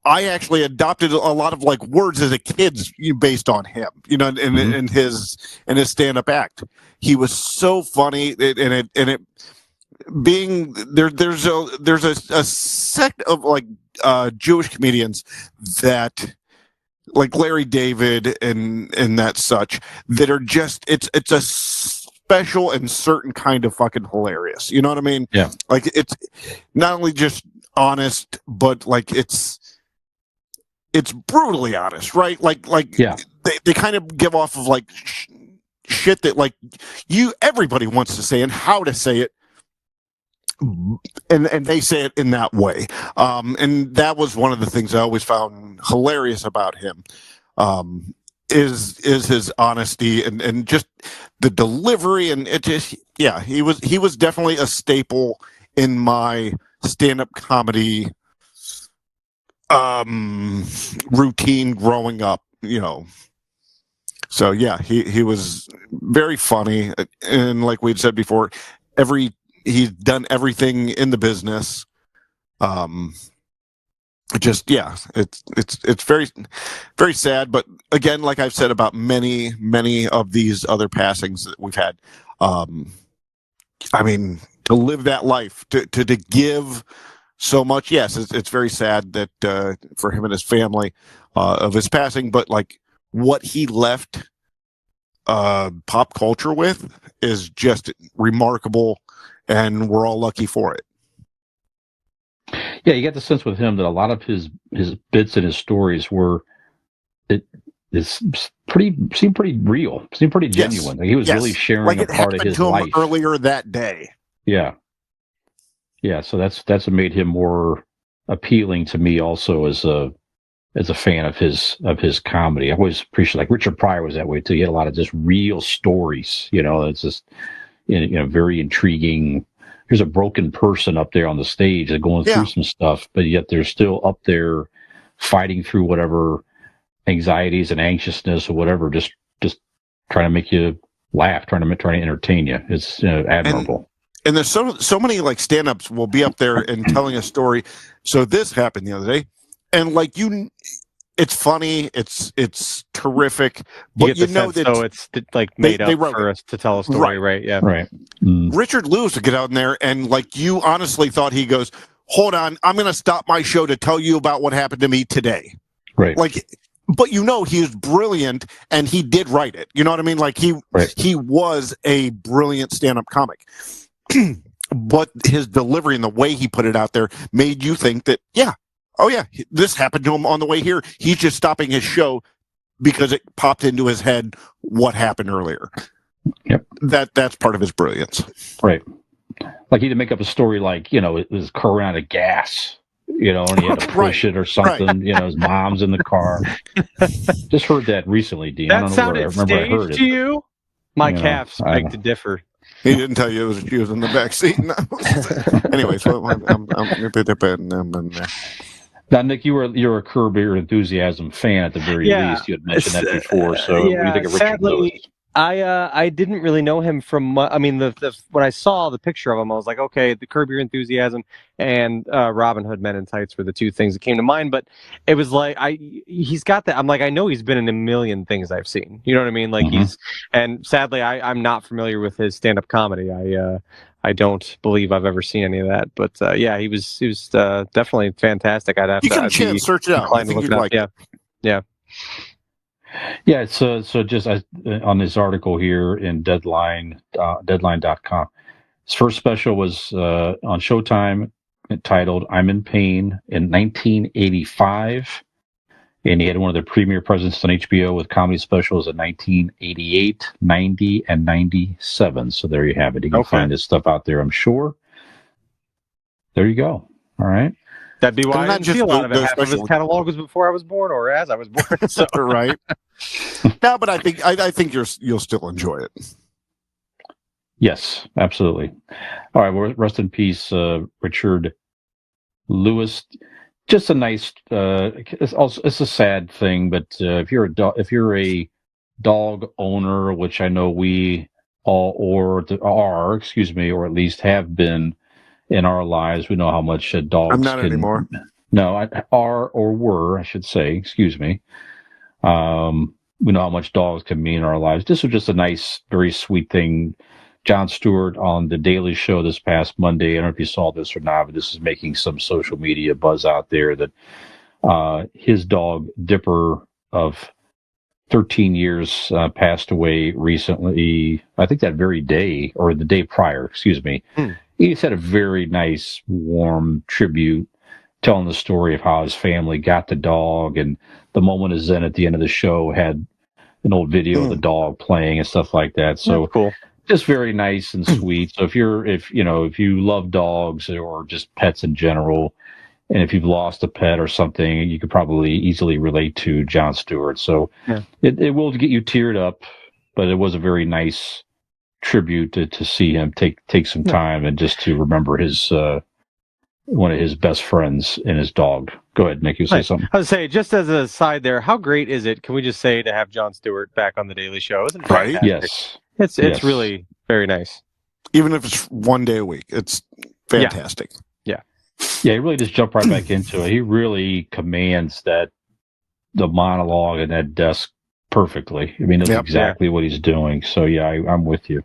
I actually adopted a lot of like words as a kid based on him, you know, in his stand-up act. He was so funny, and it being there's a sect of like Jewish comedians that like Larry David and that such that are just it's a special and certain kind of fucking hilarious. You know what I mean? Yeah. Like it's not only just honest, but like it's brutally honest, right? Like Yeah. they kind of give off of like shit that like everybody wants to say and how to say it. And they say it in that way. And that was one of the things I always found hilarious about him. Is his honesty and just the delivery, and it just he was definitely a staple in my stand-up comedy routine growing up, you know. So yeah, he was very funny, and like we'd said before, he's done everything in the business. It's very, very sad. But again, like I've said about many of these other passings that we've had, I mean, to live that life, to give so much. Yes, it's very sad that for him and his family of his passing, but like what he left pop culture with is just remarkable. And we're all lucky for it. Yeah, you get the sense with him that a lot of his bits and his stories seemed pretty real, seemed pretty genuine. Like he was really sharing like a it part of his to him life earlier that day. Yeah, yeah. So that's what made him more appealing to me, also as a fan of his comedy. I always appreciate, like Richard Pryor was that way too. He had a lot of just real stories. You know, it's just very intriguing. There's a broken person up there on the stage that's going through some stuff, but yet they're still up there fighting through whatever anxieties and anxiousness or whatever, just trying to make you laugh, trying to entertain you. It's admirable. And there's so many like stand-ups will be up there and telling a story. So this happened the other day, and like it's funny, it's terrific, but you know that so it's like made up for us to tell a story, right? Yeah, right. Richard Lewis would get out in there and like you honestly thought he goes, "Hold on, I'm going to stop my show to tell you about what happened to me today." Right. Like, but he was brilliant and he did write it. You know what I mean? Like he was a brilliant stand-up comic. But his delivery and the way he put it out there made you think that, this happened to him on the way here. He's just stopping his show because it popped into his head what happened earlier. Yep. That's part of his brilliance. Right. Like he had to make up a story like, it was a car ran out of gas, and he had to push it or something. Right. His mom's in the car. Just heard that recently, Dean. That sounded staged to you? My calves beg to differ. He didn't tell you she was in the back seat. No. Anyways, now, Nick, you're a Curb Your Enthusiasm fan at the very least. You had mentioned that before. So, what do you think of Richard Lewis? I didn't really know him from. I mean, when I saw the picture of him, I was like, okay, the Curb Your Enthusiasm and Robin Hood Men in Tights were the two things that came to mind. But it was like he's got that. I'm like, I know he's been in a million things I've seen. You know what I mean? Like and sadly, I'm not familiar with his stand-up comedy. I don't believe I've ever seen any of that. But he was definitely fantastic. I'd have to search it out. I think you'd like it. Yeah. Yeah, so just on this article here in Deadline.com, his first special was on Showtime, entitled "I'm in Pain" in 1985, and he had one of the premier presence on HBO with comedy specials in 1988, 90, and 97. So there you have it. You can find this stuff out there, I'm sure. There you go. All right. That'd be why I didn't see a lot of it. Half of his catalog was before I was born or as I was born. So. Right. No, but I think you'll still enjoy it. Yes, absolutely. All right. Well, rest in peace, Richard Lewis. Just a nice. It's a sad thing, but if you're a dog owner, which I know we all are, or at least have been in our lives. We know how much dogs I'm not can. anymore. No, are or were, I should say. Excuse me. We know how much dogs can mean in our lives. This was just a nice, very sweet thing. Jon Stewart on The Daily Show this past Monday. I don't know if you saw this or not, but this is making some social media buzz out there that his dog, Dipper, of 13 years, passed away recently. I think that very day, or the day prior, excuse me. He just had a very nice, warm tribute telling the story of how his family got the dog, and the moment is then at the end of the show had an old video of the dog playing and stuff like that. So That's cool. just very nice and sweet. So if you love dogs or just pets in general, and if you've lost a pet or something, you could probably easily relate to Jon Stewart. So it will get you teared up, but it was a very nice tribute to see him take some time and just to remember his one of his best friends and his dog. Go ahead, Nick. You say something. I would say, just as a side there, how great is it? Can we just say to have Jon Stewart back on the Daily Show? Isn't it Right? fantastic? Yes. It's really very nice. Even if it's one day a week, it's fantastic. Yeah, he really just jumped right back into it. He really commands the monologue and that desk perfectly. I mean, that's exactly what he's doing. So yeah, I'm with you.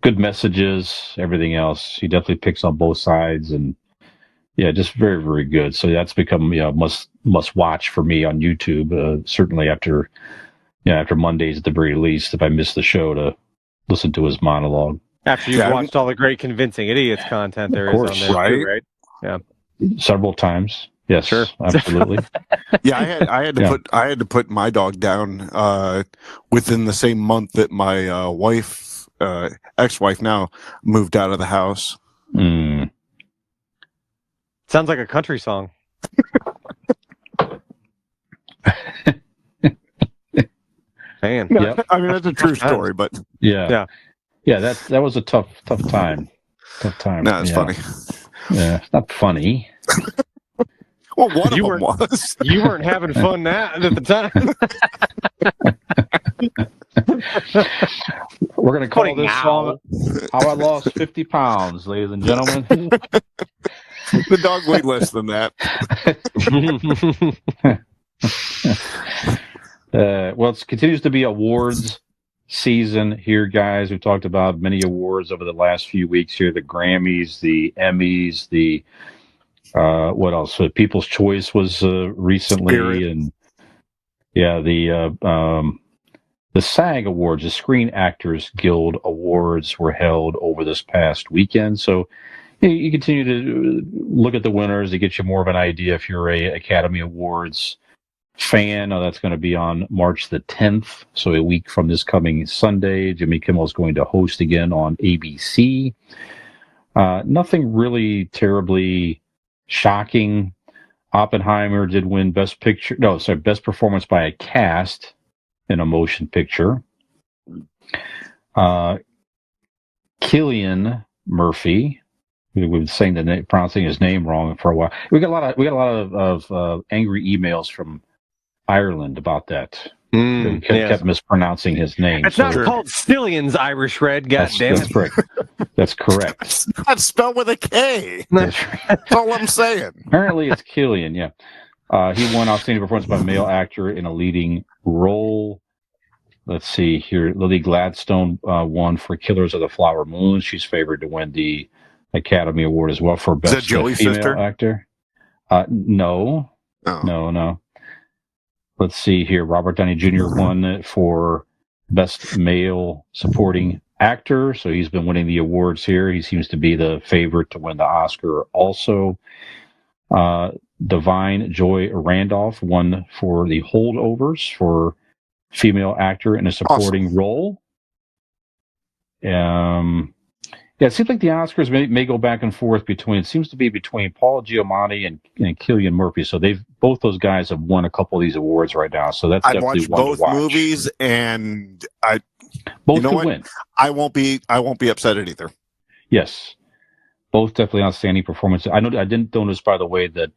Good messages, everything else. He definitely picks on both sides, and yeah, just very, very good. So that's become must watch for me on YouTube. Certainly after Mondays at the very least, if I miss the show, to listen to his monologue. After you've watched all the great Convincing Idiots content there is on there, too, right? Yeah, several times. Yes, sure, absolutely. Yeah, I had to put my dog down within the same month that my wife, ex-wife now, moved out of the house. Sounds like a country song. Man, yeah, I mean that's a true story, but yeah. That was a tough time. No, it's funny. Yeah, it's not funny. Well, one of them was. You weren't having fun at the time. We're going to call this song How I Lost 50 Pounds, ladies and gentlemen. The dog weighed less than that. Well, it continues to be awards season here, guys. We've talked about many awards over the last few weeks here: the Grammys, the Emmys, the what else? People's Choice was recently, Spirit. And the SAG Awards, the Screen Actors Guild Awards, were held over this past weekend. So you continue to look at the winners to get you more of an idea if you're a Academy Awards fan. That's going to be on March the 10th, so a week from this coming Sunday. Jimmy Kimmel is going to host again on ABC. Nothing really terribly shocking. Oppenheimer did win Best Performance by a Cast in a Motion Picture. Cillian Murphy. We've been saying pronouncing his name wrong for a while. We got a lot of angry emails from Ireland about that. We kept mispronouncing his name. It's not called Stillions, Irish Red. That's correct. That's correct. It's not spelled with a K. That's all I'm saying. Apparently, it's Cillian. Yeah, he won Outstanding Performance by Male Actor in a Leading Role. Let's see here. Lily Gladstone won for Killers of the Flower Moon. She's favored to win the Academy Award as well for Best Joey's Female sister? Actor. No. Oh. No. Let's see here. Robert Downey Jr. won for Best Male Supporting Actor, so he's been winning the awards here. He seems to be the favorite to win the Oscar also. Divine Joy Randolph won for The Holdovers for Female Actor in a Supporting Role. Yeah, it seems like the Oscars may go back and forth between Paul Giamatti and Cillian Murphy. So both those guys have won a couple of these awards right now. So that's definitely one to watch. I've watched both movies, and both could win. I won't be upset at either. Yes, both definitely outstanding performances. I didn't notice, by the way, that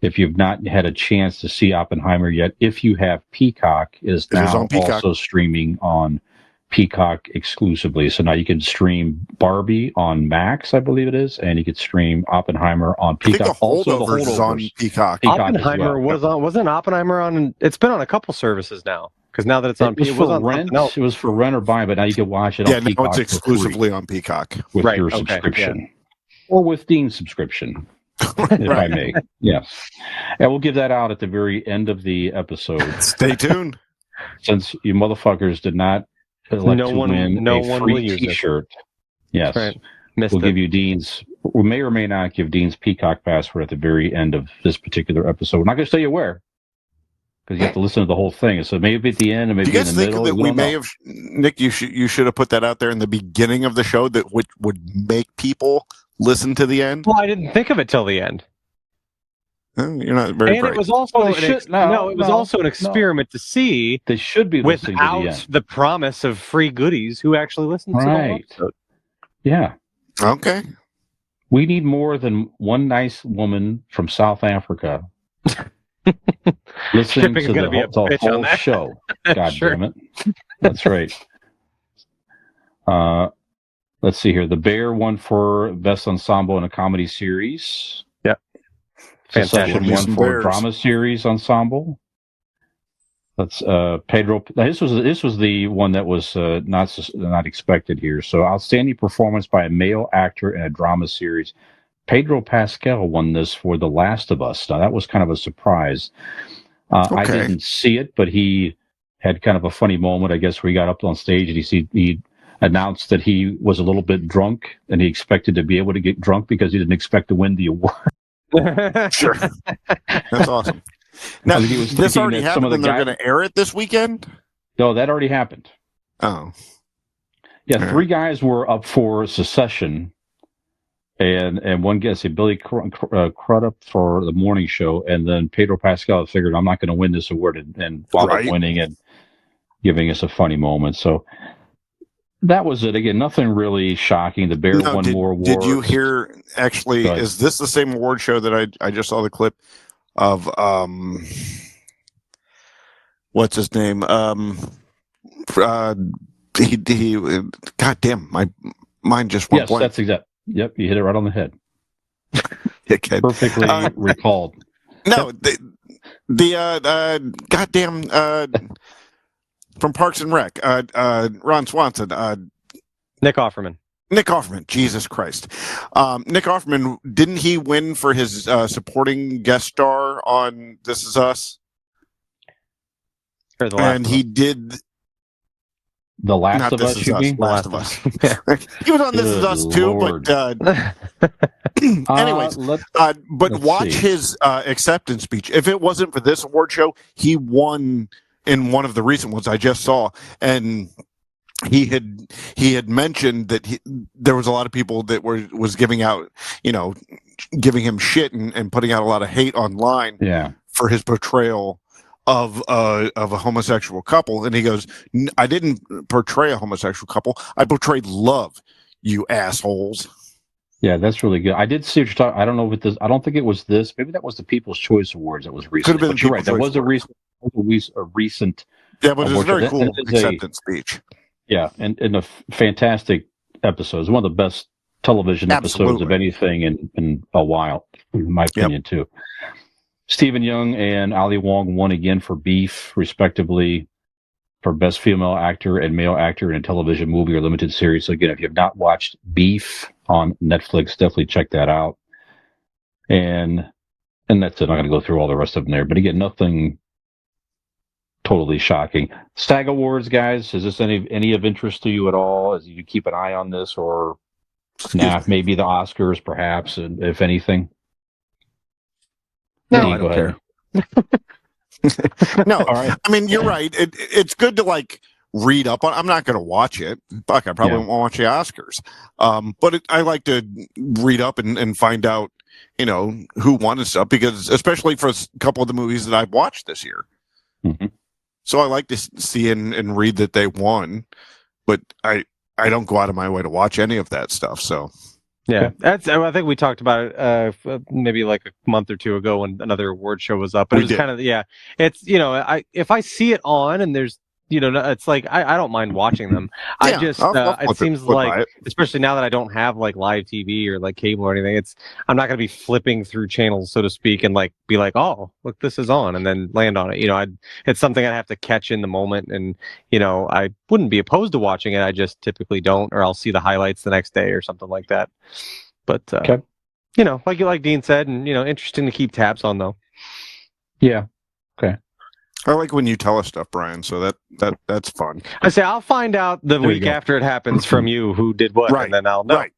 If you've not had a chance to see Oppenheimer yet, if you have Peacock, it is now on Peacock. also streaming on Peacock exclusively. So now you can stream Barbie on Max, I believe it is, and you can stream Oppenheimer on I think Peacock. the Also, Holdovers is on Peacock. Peacock as Oppenheimer well. wasn't Oppenheimer on? It's been on a couple services now. Because now that it's on, It was it for on rent. something else. It was for rent or buy, but now you can watch it Yeah, on now Peacock it's exclusively on Peacock. with Right, your okay, subscription, or with Dean's subscription, if I may. Yes, and we'll give that out at the very end of the episode. Stay tuned. Since you motherfuckers did not elect to win a free T-shirt, yes, Right. we'll give you Dean's. We may or may not give Dean's Peacock password at the very end of this particular episode. We're not going to tell you where, because you have to listen to the whole thing. So maybe at the end, or maybe Do you in guys the think middle. that we may have, Nick? You should have put that out there in the beginning of the show that would make people listen to the end. Well, I didn't think of it till the end. You're not very And bright. it was also also an experiment to see They should be listening to the without end. the promise of free goodies who actually listens to the whole Right. episode. Yeah. Okay. We need more than one nice woman from South Africa listening Shipping's to gonna be a the bitch on whole that. show. God Sure. damn it. That's right. Let's see here. The Bear won for Best Ensemble in a Comedy Series. Yep. Fantastic. Succession won for Drama Series Ensemble. That's Pedro. This was the one that was not expected here. So, outstanding performance by a male actor in a drama series. Pedro Pascal won this for The Last of Us. Now, that was kind of a surprise. I didn't see it, but he had kind of a funny moment, I guess, where he got up on stage and he announced that he was a little bit drunk, and he expected to be able to get drunk because he didn't expect to win the award. Sure. That's awesome. Now, he was this thinking already that some happened of the and they're going to air it this weekend? No, that already happened. Oh. Yeah, 3 guys were up for Secession, and one guy, Billy Crudup for the morning show, and then Pedro Pascal figured, I'm not going to win this award, and wound up winning and giving us a funny moment. So that was it. Again, nothing really shocking. The Bear won more awards. Did you hear, actually, is this the same award show that I just saw the clip of, what's his name? He God damn, my mind just went blank. That's exact. Yep, you hit it right on the head. Perfectly recalled. No, the goddamn from Parks and Rec, Ron Swanson, Nick Offerman. Nick Offerman, Jesus Christ. Nick Offerman, didn't he win for his supporting guest star on This Is Us? And he did The Last of Us, you mean? Last of Us. He was on This Is Us too, but anyways, but watch his acceptance speech. If it wasn't for this award show, he won in one of the recent ones I just saw, and he had mentioned that there was a lot of people that was giving out, giving him shit and putting out a lot of hate online for his portrayal of a homosexual couple. And he goes, I didn't portray a homosexual couple. I portrayed love, you assholes. Yeah, that's really good. I did see what you're talking. I don't know if this. I don't think it was this. Maybe that was the People's Choice Awards that was recent. Could have been. But you're right. That was a recent. Yeah, but it was a very cool acceptance speech. Yeah, and a fantastic episode. It's one of the best television episodes of anything in a while, in my opinion, too. Stephen Young and Ali Wong won again for Beef, respectively, for Best Female Actor and Male Actor in a Television Movie or Limited Series. So again, if you have not watched Beef on Netflix, definitely check that out. And that's it. I'm not going to go through all the rest of them there. But again, nothing totally shocking. SAG Awards, guys, is this any of interest to you at all? As you keep an eye on this, or maybe the Oscars, perhaps, if anything? No, I don't care. No, right. I mean, you're right. It's good to read up on. I'm not going to watch it. Fuck, I probably won't watch the Oscars. But I like to read up and find out, who won and stuff, because especially for a couple of the movies that I've watched this year. Mm-hmm. So I like to see and read that they won, but I don't go out of my way to watch any of that stuff. So Yeah, I think we talked about it maybe like a month or two ago when another award show was up. But We it was did. kind of It's if I see it on and there's it's like I don't mind watching them. I Yeah, just I'll it seems flip like, by it. especially now that I don't have like live TV or like cable or anything, I'm not going to be flipping through channels, so to speak, and like be like, oh, look, this is on, and then land on it. It's something I'd have to catch in the moment, and I wouldn't be opposed to watching it. I just typically don't, or I'll see the highlights the next day or something like that. But Okay. like Dean said, and interesting to keep tabs on though. Yeah. I like when you tell us stuff, Brian. So that's fun. I say I'll find out the There you week go. after it happens from you who did what, Right. and then I'll know. Right.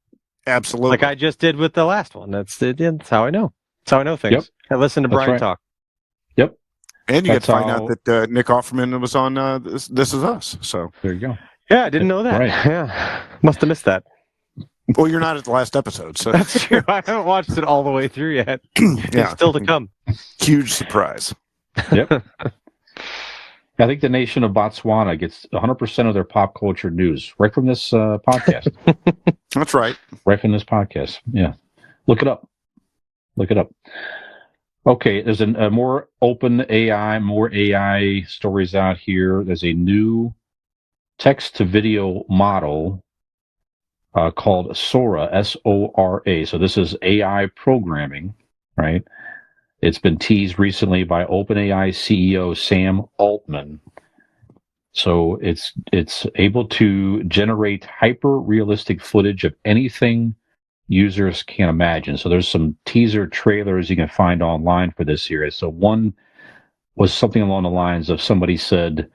Absolutely. Like I just did with the last one. That's how I know. That's how I know things. Yep. I listen to That's Brian right. talk. and you get That's to find how- out that Nick Offerman was on This Is Us. So, There you go. Yeah, I didn't know that. Right. Yeah, must have missed that. well, you're not at the last episode, so That's true. I haven't watched it all the way through yet. It's yeah, still to come. huge surprise. Yep. I think the nation of Botswana gets 100% of their pop culture news right from this podcast. That's right. Right from this podcast. Yeah. Look it up. Okay, there's a more open AI, more AI stories out here. There's a new text to video model called Sora, Sora. So this is AI programming, right? It's been teased recently by OpenAI CEO Sam Altman. So it's able to generate hyper-realistic footage of anything users can imagine. So there's some teaser trailers you can find online for this series. So one was something along the lines of somebody said,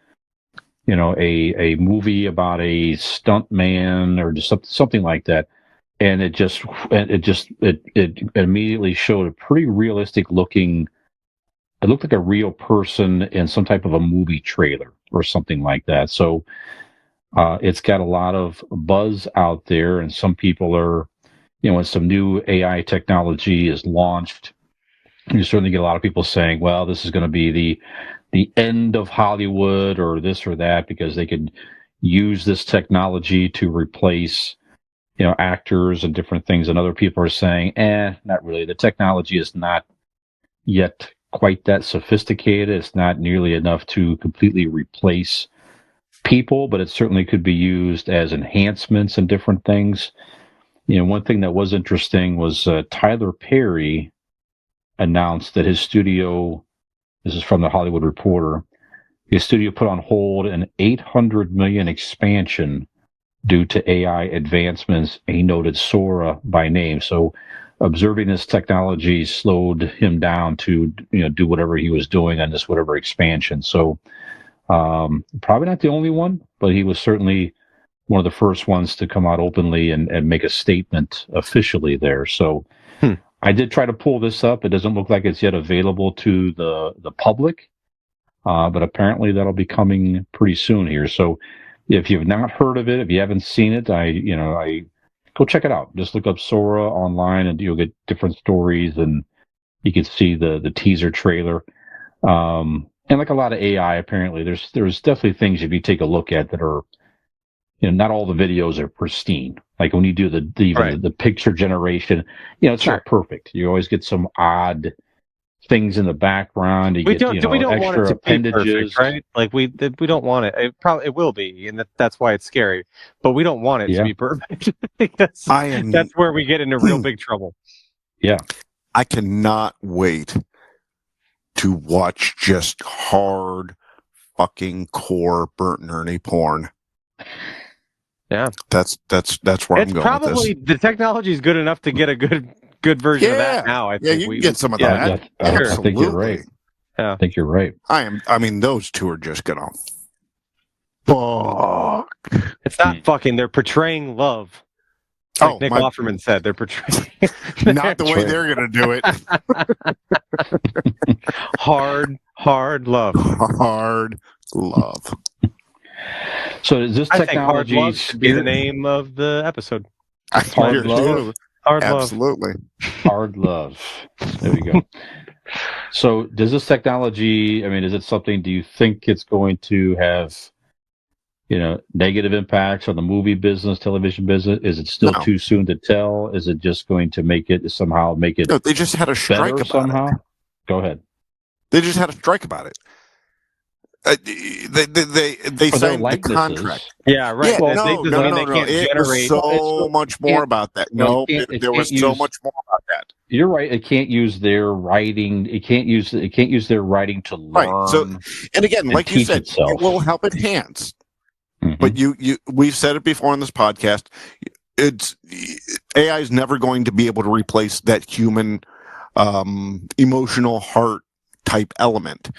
a movie about a stunt man or just something like that. And it immediately showed a pretty realistic looking. It looked like a real person in some type of a movie trailer or something like that. So it's got a lot of buzz out there, and some people are, when some new AI technology is launched, you certainly get a lot of people saying, "Well, this is going to be the end of Hollywood or this or that," because they could use this technology to replace actors and different things. And other people are saying, not really. The technology is not yet quite that sophisticated. It's not nearly enough to completely replace people, but it certainly could be used as enhancements and different things. One thing that was interesting was Tyler Perry announced that his studio, this is from the Hollywood Reporter, his studio put on hold an $800 million expansion due to AI advancements. He noted Sora by name. So observing this technology slowed him down to do whatever he was doing on this whatever expansion. So probably not the only one, but he was certainly one of the first ones to come out openly and make a statement officially there. So I did try to pull this up. It doesn't look like it's yet available to the public, but apparently that'll be coming pretty soon here. So if you've not heard of it, if you haven't seen it, I go check it out. Just look up Sora online and you'll get different stories, and you can see the teaser trailer. And like a lot of AI, apparently there's definitely things if you take a look at that are, not all the videos are pristine. Like when you do the picture generation, it's not perfect. You always get some odd things in the background. We don't want it to be perfect, right? Like we don't want it. It will be, and that's why it's scary. But we don't want it to be perfect because that's where we get into real big trouble. Yeah, I cannot wait to watch just hard fucking core Bert and Ernie porn. Yeah, that's where I'm going probably, with this. the technology is good enough to get a good version of that now. I think you can get some of that. I Absolutely. think you're right. Yeah. I think you're right. I mean, those two are just gonna fuck. It's not fucking. They're portraying love. Like Nick Offerman said, they're portraying. Not the way they're gonna do it. Hard love. Hard love. So is this technology? I think Hard Love should be the name of the episode. Hard love. Absolutely. Hard love. There we go. So does this technology, is it something, do you think it's going to have negative impacts on the movie business, television business? Is it still too soon to tell? Is it just going to make it No, they just had a strike better about somehow? it. Go ahead. They just had a strike about it. They signed the contract. Yeah, right. Yeah, They can't It generate. was so much more about that. No, there was so much more about that. You're right. It can't use their writing. It can't use their writing to learn. Right. So, and again, like you said, it will help enhance. Mm-hmm. But we've said it before on this podcast. AI is never going to be able to replace that human, emotional heart type element.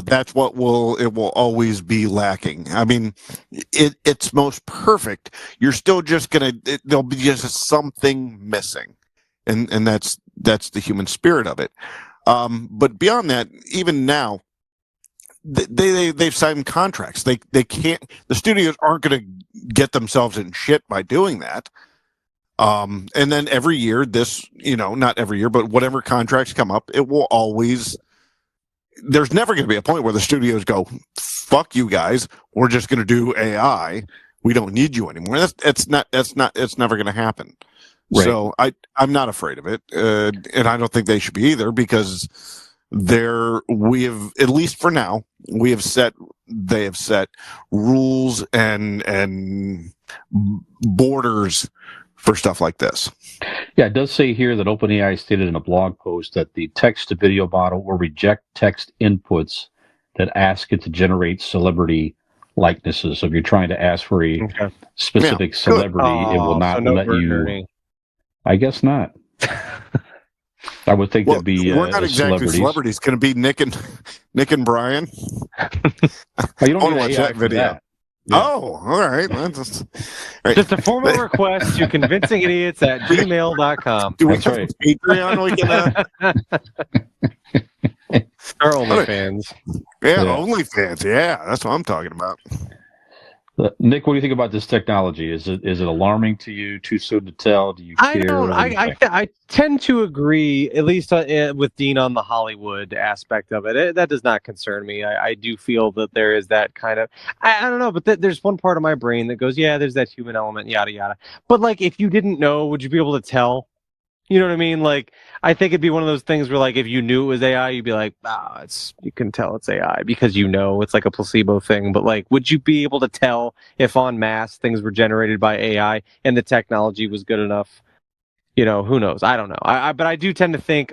That's what it will always be lacking. I mean, it's most perfect. You're still just there'll be just something missing, and that's the human spirit of it. But beyond that, even now, they've signed contracts. They can't. The studios aren't going to get themselves in shit by doing that. And then every year, not every year, but whatever contracts come up, it will always. There's never going to be a point where the studios go, "Fuck you guys, we're just going to do AI. We don't need you anymore." It's never going to happen. Right. So I'm not afraid of it, and I don't think they should be either, because we have, at least for now, they have set rules and borders for stuff like this. Yeah, it does say here that OpenAI stated in a blog post that the text-to-video model will reject text inputs that ask it to generate celebrity likenesses. So if you're trying to ask for a specific celebrity, it will not let you. I guess not. I would think that'd be we're not exactly celebrities. Can it be Nick and Brian? You don't want to watch that video. That. Yeah. Oh, all right. Just a formal request to convincingidiots@gmail.com. Do we have a Patreon we can Our OnlyFans. Yeah, OnlyFans. Yeah, that's what I'm talking about. Nick, what do you think about this technology? Is it alarming to you? Too soon to tell? Do you care? I tend to agree, at least with Dean on the Hollywood aspect of it. That does not concern me. I do feel that there is that kind of, I don't know, but there's one part of my brain that goes, yeah, there's that human element, yada, yada. But like, if you didn't know, would you be able to tell? You know what I mean? Like, I think it'd be one of those things where, like, if you knew it was AI, you'd be like, you can tell it's AI because it's like a placebo thing. But like, would you be able to tell if en masse things were generated by AI and the technology was good enough? Who knows? I don't know. But I do tend to think,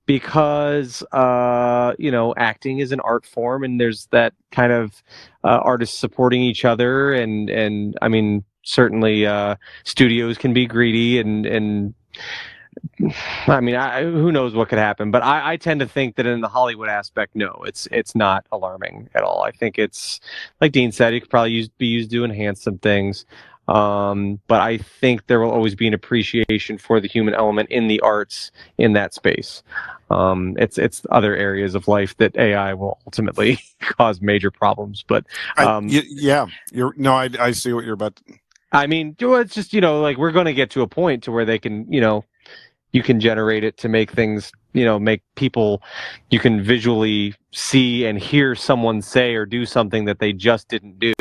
because acting is an art form, and there's that kind of artists supporting each other, and I mean, certainly studios can be greedy and I mean, who knows what could happen, but I tend to think that in the Hollywood aspect, no, it's not alarming at all. I think it's, like Dean said, it could probably be used to enhance some things, but I think there will always be an appreciation for the human element in the arts in that space. It's other areas of life that AI will ultimately cause major problems, but I see what you're about to... I mean, it's just, like, we're going to get to a point to where they can, you can generate it to make things, make people, you can visually see and hear someone say or do something that they just didn't do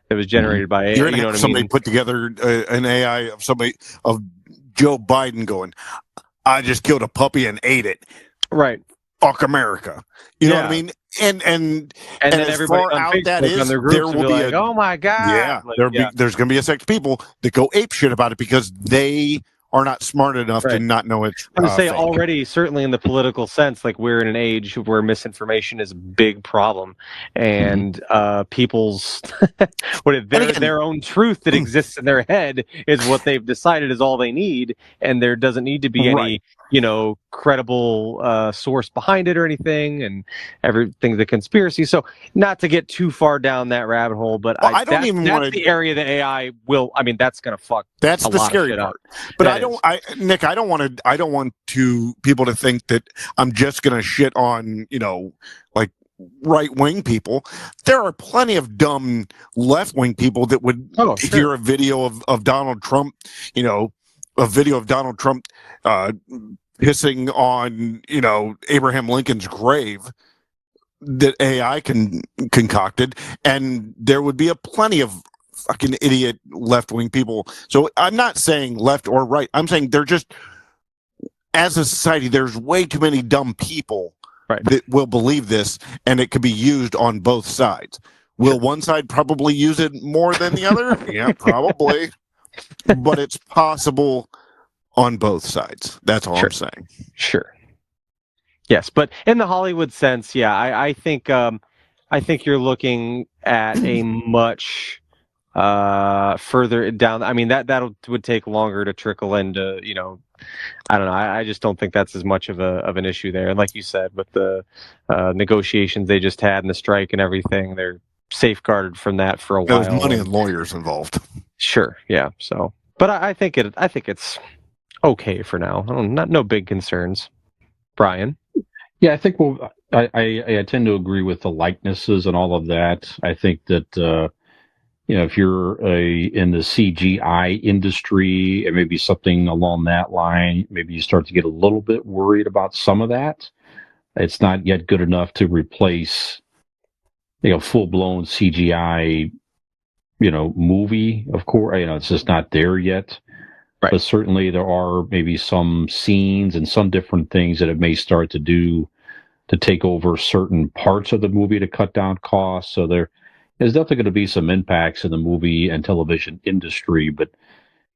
that was generated by AI. You're going to have somebody put together an AI of Joe Biden going, "I just killed a puppy and ate it." Right. Fuck America. You know what I mean? And then as everybody far on out Facebook that is, on there will be like, oh my God. Yeah, like, there's going to be a sect of people that go ape shit about it because they are not smart enough to not know it's I would say fake. Already, certainly in the political sense, like, we're in an age where misinformation is a big problem, and people's their own truth that exists in their head is what they've decided is all they need, and there doesn't need to be any credible source behind it or anything, and everything's a conspiracy. So, not to get too far down that rabbit hole, but that's the area that AI will. I mean, that's going to fuck. That's the scary part. But Nick, I don't want people to think that I'm just going to shit on, like, right-wing people. There are plenty of dumb left-wing people that would hear a video of Donald Trump, a video of Donald Trump pissing on, Abraham Lincoln's grave, that AI concocted, and there would be a plenty of fucking idiot left-wing people. So I'm not saying left or right. I'm saying they're just, as a society, there's way too many dumb people Right. that will believe this, and it could be used on both sides. Will one side probably use it more than the other? Yeah, probably. But it's possible on both sides. That's all I'm saying. Sure. Yes, but in the Hollywood sense, yeah, I think you're looking at a much further down. I mean, that would take longer to trickle into, I don't know. I just don't think that's as much of an issue there. And like you said, with the negotiations they just had and the strike and everything, they're safeguarded from that for a while. There's money and lawyers involved. Sure, yeah. So, but I think it's okay for now. No big concerns. Brian. Yeah, I think I tend to agree with the likenesses and all of that. I think that if you're in the CGI industry and maybe something along that line, maybe you start to get a little bit worried about some of that. It's not yet good enough to replace, full-blown CGI, movie. Of course, it's just not there yet. Right. But certainly there are maybe some scenes and some different things that it may start to do to take over certain parts of the movie to cut down costs. So there's definitely going to be some impacts in the movie and television industry, but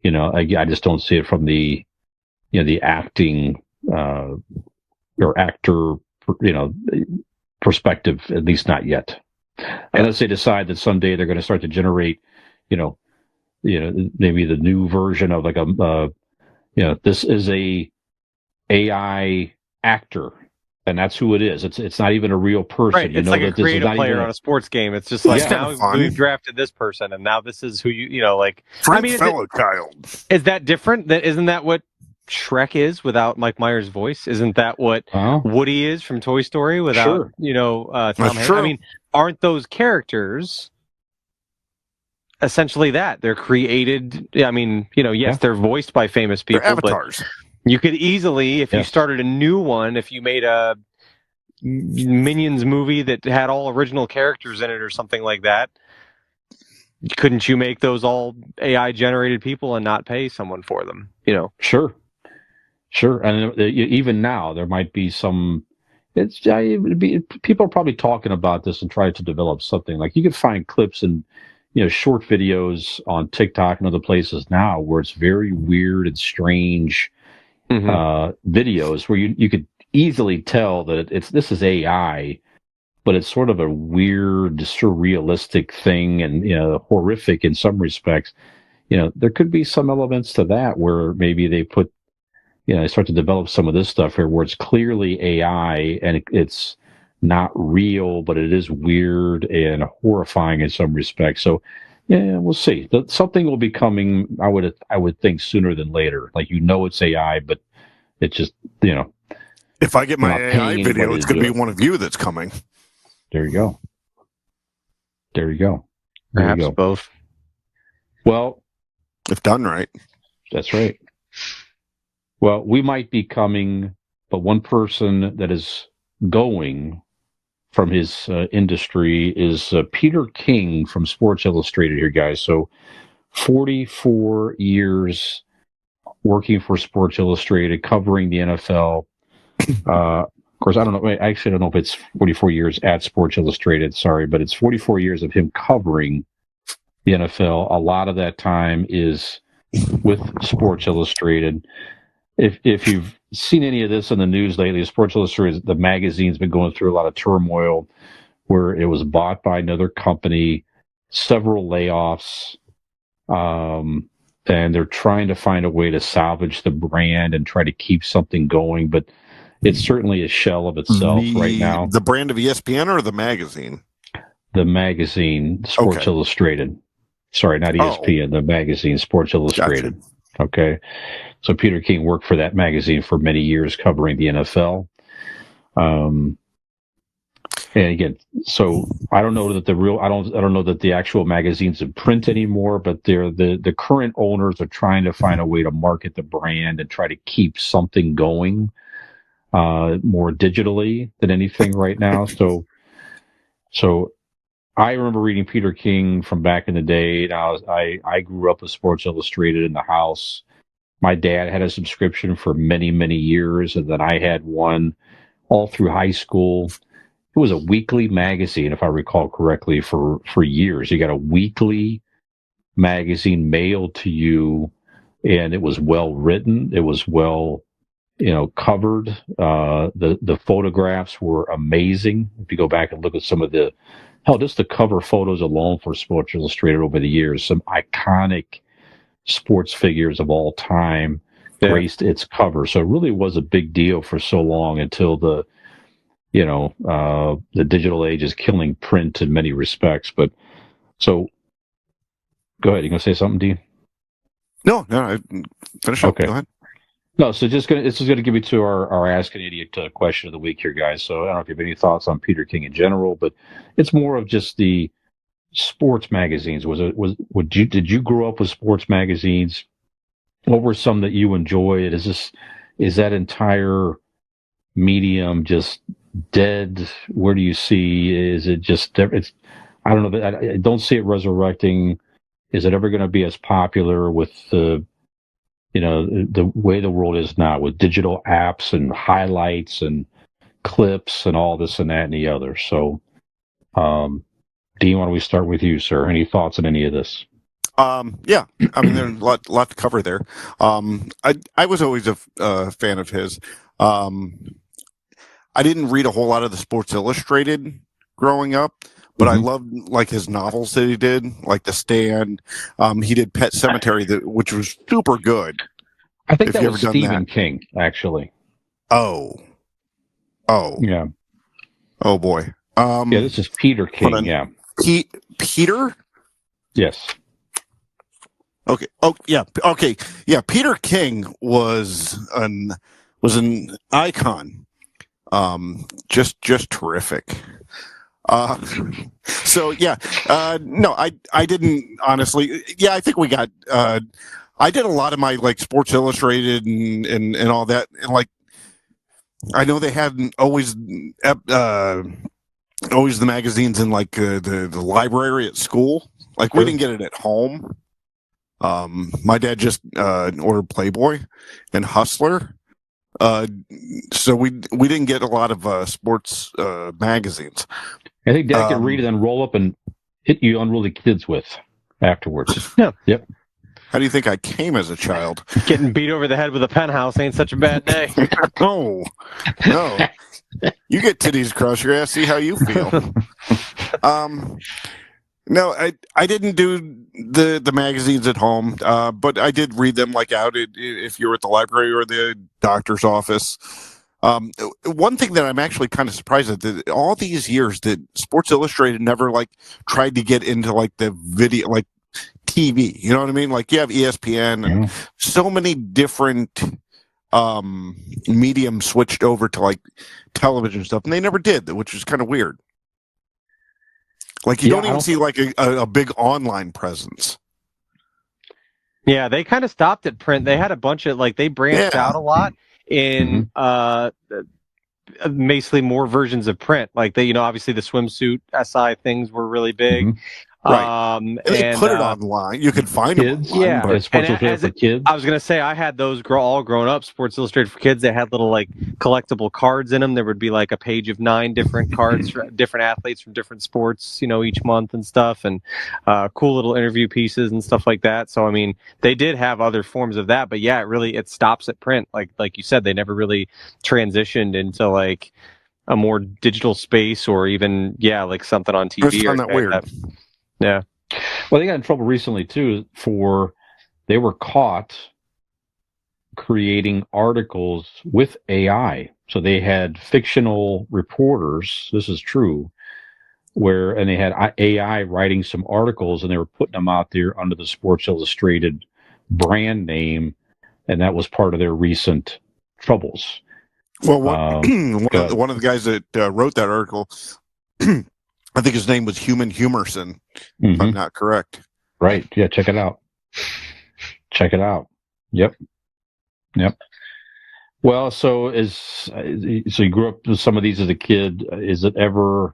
I just don't see it from the the acting or actor perspective, at least not yet. Unless they decide that someday they're going to start to generate maybe the new version of like this is a AI actor, and that's who it is. It's not even a real person. Right. It's like a creative player on a sports game. It's just like, now we've drafted this person, and now this is who like. Fellow child. Is that different? Isn't that what Shrek is without Mike Myers' voice? Isn't that what Woody is from Toy Story without Tom Hanks? I mean, aren't those characters essentially that? They're created. I mean, yes, they're voiced by famous people. They're avatars. But you could easily, if you started a new one, if you made a Minions movie that had all original characters in it or something like that, couldn't you make those all AI generated people and not pay someone for them? Sure. And even now, there might be some. People are probably talking about this and trying to develop something. Like, you could find clips and short videos on TikTok and other places now where it's very weird and strange videos where you could easily tell that this is AI, but it's sort of a weird, surrealistic thing and horrific in some respects. There could be some elements to that where maybe they put they start to develop some of this stuff here where it's clearly AI and it's not real, but it is weird and horrifying in some respects. So, yeah, we'll see. Something will be coming. I would think sooner than later. Like, it's AI, but it's just If I get my AI video, it's going to be one of you that's coming. There you go. Perhaps both. Well, if done right. That's right. Well, we might be coming, but one person that is going from his industry is Peter King from Sports Illustrated here, guys. So 44 years working for Sports Illustrated, covering the NFL. Of course, I don't know. Actually, I don't know if it's 44 years at Sports Illustrated. Sorry, but it's 44 years of him covering the NFL. A lot of that time is with Sports Illustrated. If you've seen any of this in the news lately, Sports Illustrated, the magazine's been going through a lot of turmoil where it was bought by another company, several layoffs, and they're trying to find a way to salvage the brand and try to keep something going, but it's certainly a shell of itself right now. The brand of ESPN or the magazine? The magazine, Sports Illustrated. Sorry, not ESPN, the magazine, Sports Illustrated. Gotcha. Okay. So Peter King worked for that magazine for many years covering the NFL. And again, so I don't know that I don't know that the actual magazine's in print anymore, but the current owners are trying to find a way to market the brand and try to keep something going more digitally than anything right now. So So I remember reading Peter King from back in the day. And I grew up with Sports Illustrated in the house. My dad had a subscription for many, many years, and then I had one all through high school. It was a weekly magazine, if I recall correctly, for years. You got a weekly magazine mailed to you, and it was well written. It was well, covered. The photographs were amazing. If you go back and look at some of just the cover photos alone for Sports Illustrated over the years, some iconic sports figures of all time graced its cover. So it really was a big deal for so long until the digital age is killing print in many respects. But so go ahead. You gonna say something, Dean? No, finish up. Okay. Go ahead. No, so this is gonna give you to our Ask an Idiot question of the week here, guys. So I don't know if you have any thoughts on Peter King in general, but it's more of just the sports magazines. Did you grow up with sports magazines? What were some that you enjoyed? Is that entire medium just dead? Where do you see? Is it just? I don't know. I don't see it resurrecting. Is it ever going to be as popular with the way the world is now, with digital apps and highlights and clips and all this and that and the other? So, Dean, why don't we start with you, sir? Any thoughts on any of this? Yeah, I mean, there's a lot to cover there. I was always a fan of his. I didn't read a whole lot of the Sports Illustrated growing up, but I loved like his novels that he did, like The Stand. He did Pet Cemetery, which was super good. I think that was Stephen King, actually. Oh, yeah. Oh boy. Yeah, this is Peter King. Yeah. Peter? Yes. Okay. Oh, yeah. Okay. Yeah. Peter King was an icon. Just terrific. So yeah. No, I didn't honestly. Yeah, I think we got. I did a lot of my like Sports Illustrated and all that, and like I know they hadn't always the magazines in like the library at school. Like we didn't get it at home. My dad just ordered Playboy and Hustler, so we didn't get a lot of sports magazines. I think Dad could read it and roll up and hit you unruly kids with afterwards. Yeah. Yep. How do you think I came as a child? Getting beat over the head with a penthouse ain't such a bad day. No. You get titties across your ass, see how you feel. No, I didn't do the magazines at home, but I did read them like out if you were at the library or the doctor's office. One thing that I'm actually kind of surprised at, that all these years that Sports Illustrated never like tried to get into like the video, like TV. You know what I mean? Like you have ESPN and so many different mediums switched over to like television stuff, and they never did, which is kind of weird. Like you don't even see like a big online presence. Yeah, they kind of stopped at print. They had a bunch of they branched out a lot in basically more versions of print. Like they, obviously the swimsuit SI things were really big. Right. And they put it online. You could find kids, them online. Yeah. But Sports Illustrated for kids. I was going to say, I had those all grown up, Sports Illustrated for kids. They had little collectible cards in them. There would be a page of 9 different cards for different athletes from different sports, each month and stuff, and cool little interview pieces and stuff like that. So, I mean, they did have other forms of that, but yeah, it stops at print. Like you said, they never really transitioned into a more digital space, or even, something on TV. I found that weird. Yeah. Well, they got in trouble recently too they were caught creating articles with AI. So they had fictional reporters. This is true. And they had AI writing some articles, and they were putting them out there under the Sports Illustrated brand name, and that was part of their recent troubles. Well, one of the guys that wrote that article, I think his name was Human Humerson, if I'm not correct. Right. Yeah, check it out. Yep. Well, so you grew up with some of these as a kid. Is it ever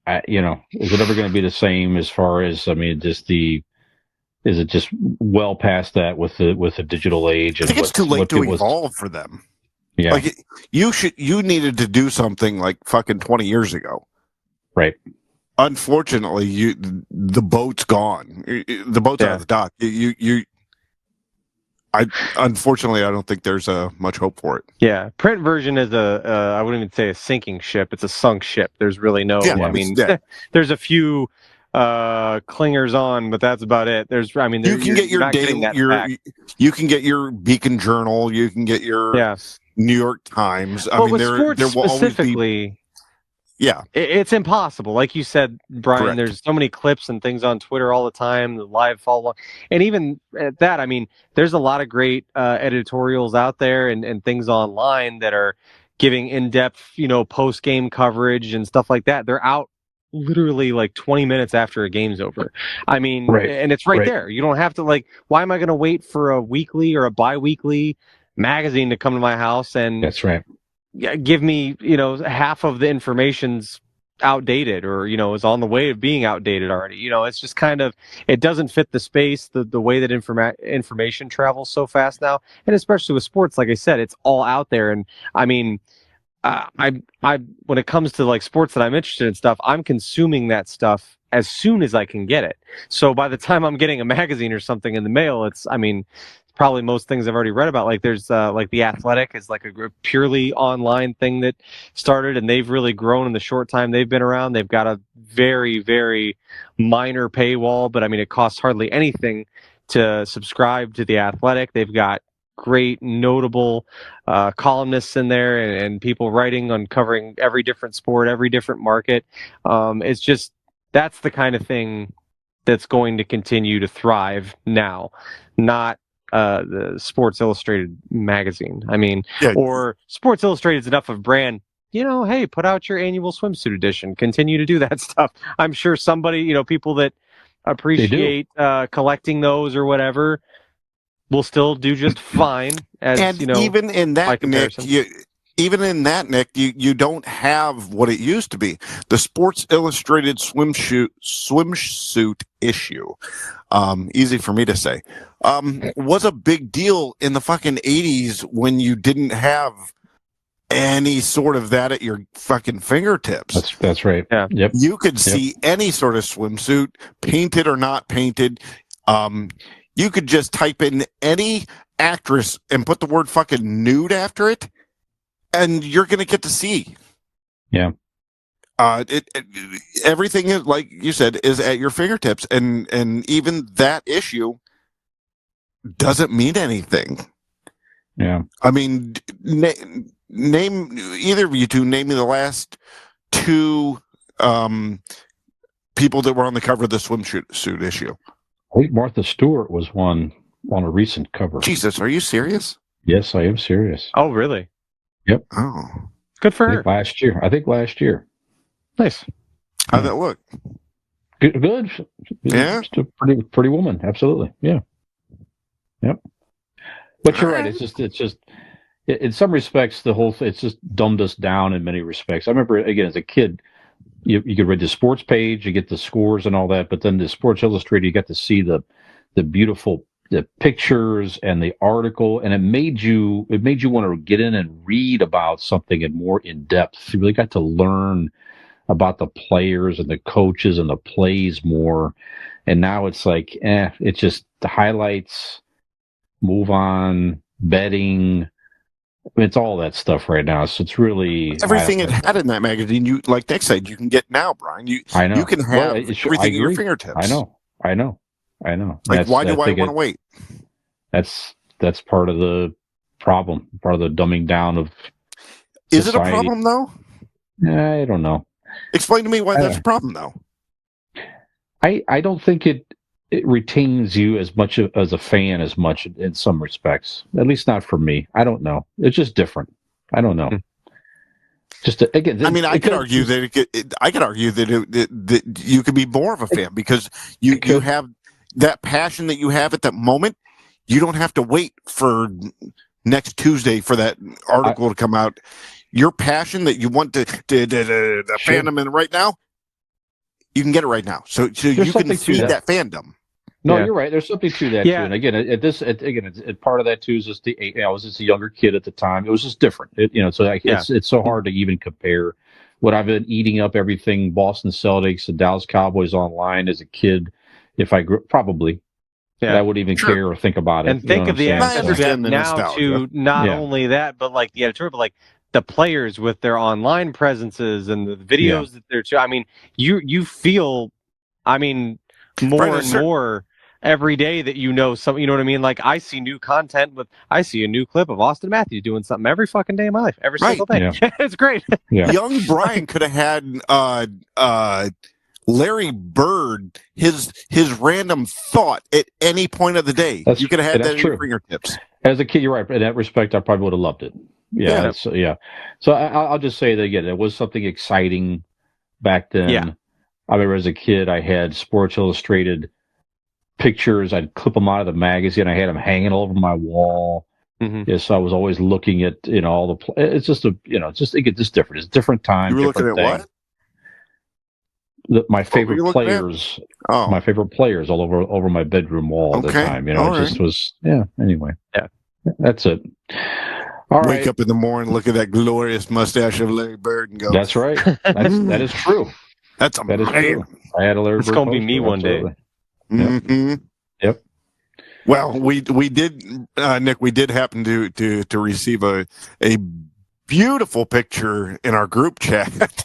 is it ever going to be the same as far as, I mean, is it just well past that with the digital age? I And think it's too late to evolve for them. Yeah. Like you needed to do something like fucking 20 years ago. Right. Unfortunately, the boat's gone. The boat's out of the dock. Unfortunately, I don't think there's much hope for it. Yeah, print version is I wouldn't even say a sinking ship. It's a sunk ship. There's really no. Yeah, I mean, yeah. there's a few clingers on, but that's about it. You can get your daily, you can get your Beacon Journal. You can get your New York Times. I mean, with there sports will specifically. Always be, yeah, it's impossible. Like you said, Brian, correct. There's so many clips and things on Twitter all the time, the live follow, and even at that, I mean, there's a lot of great editorials out there and things online that are giving in-depth, post-game coverage and stuff like that. They're out literally like 20 minutes after a game's over. I mean, and it's right there. You don't have to why am I going to wait for a weekly or a bi-weekly magazine to come to my house and that's right. Give me, half of the information's outdated or, is on the way of being outdated already. It's just kind of, it doesn't fit the space, the way that information travels so fast now. And especially with sports, like I said, it's all out there. And I mean, I when it comes to sports that I'm interested in stuff, I'm consuming that stuff as soon as I can get it. So by the time I'm getting a magazine or something in the mail, probably most things I've already read about. There's The Athletic is a purely online thing that started, and they've really grown in the short time they've been around. They've got a very, very minor paywall, but I mean, it costs hardly anything to subscribe to The Athletic. They've got great, notable columnists in there and people writing on covering every different sport, every different market. It's just, that's the kind of thing that's going to continue to thrive now, not the Sports Illustrated magazine. I mean, or Sports Illustrated is enough of brand. Hey, put out your annual swimsuit edition. Continue to do that stuff. I'm sure somebody, people that appreciate collecting those or whatever, will still do just fine. Even in that, Nick, you don't have what it used to be. The Sports Illustrated swimsuit issue, easy for me to say, was a big deal in the fucking 80s when you didn't have any sort of that at your fucking fingertips. That's right. Yeah. Yep. You could see any sort of swimsuit, painted or not painted. You could just type in any actress and put the word fucking nude after it, and you're going to get to see. Yeah. Everything is, like you said, is at your fingertips, and even that issue doesn't mean anything. Yeah. I mean, name either of you two. Name me the last two people that were on the cover of the swimsuit issue. I think Martha Stewart was one on a recent cover. Jesus, are you serious? Yes, I am serious. Oh, really? Yep. Oh, good for her. I think last year. Nice. How'd that look? Good. Yeah. Just a pretty woman. Absolutely. Yeah. Yep. But you're right. It's just in some respects, it's just dumbed us down in many respects. I remember, again, as a kid, you could read the sports page, you get the scores and all that, but then the Sports Illustrated, you got to see the beautiful pictures and the article, and it made you want to get in and read about something in more in depth. You really got to learn about the players and the coaches and the plays more. And now it's it's just the highlights, move on, betting. It's all that stuff right now. So it's really everything it had in that magazine. You, like Nick said, you can get now, Brian. I know. You can have everything at your fingertips. I know. Like, why do I want to wait? That's part of the problem. Part of the dumbing down of Is society. it a problem though? I don't know. Explain to me why that's a problem though. I don't think it retains you as much as a fan as much in some respects. At least not for me. I don't know. It's just different. I don't know. Just again, I mean, I could argue that you could be more of a fan because you have that passion that you have at that moment. You don't have to wait for next Tuesday for that article to come out. Your passion that you want to the fandom in right now, you can get it right now. So you can something to feed that. that fandom. No, Yeah. you're right. There's something to that Yeah. too. And again, part of that too is just I was just a younger kid at the time. It was just different. It's so hard to even compare. What I've been eating up everything Boston Celtics and Dallas Cowboys online as a kid. If I grew, probably, but I wouldn't even care or think about it. And think of the I access we have understand the now nostalgia. to not Yeah. only that, but like the editorial, but like the players with their online presences and the videos that they're. I mean, you feel, I mean, more Right, and more every day that you know something. You know what I mean? Like I see new content I see a new clip of Austin Matthews doing something every fucking day of my life, every single day. Yeah. It's great. Yeah. Young Brian could have had Larry Bird, his random thought at any point of the day. That's- You could have had that's that at your true. fingertips. As a kid, you're right. In that respect, I probably would have loved it. Yeah. So I'll just say that again. It was something exciting back then. Yeah. I remember as a kid, I had Sports Illustrated pictures. I'd clip them out of the magazine. I had them hanging all over my wall. Mm-hmm. Yes, I was always looking at all the. It's just it's just different. It's a different time. You were looking different at thing. what? My were favorite you looking at? players. Oh, My favorite players all over my bedroom wall at the Okay, time. all It just was. Yeah. Anyway. Yeah. That's it. All wake right. up in the morning, look at that glorious mustache of Larry Bird, and go, That's right. That is true. "That's That is amazing." true. I had a Larry It's Bird gonna be poster, me one day. absolutely. Mm-hmm. Yep. Well, we did, Nick. We did happen to receive a beautiful picture in our group chat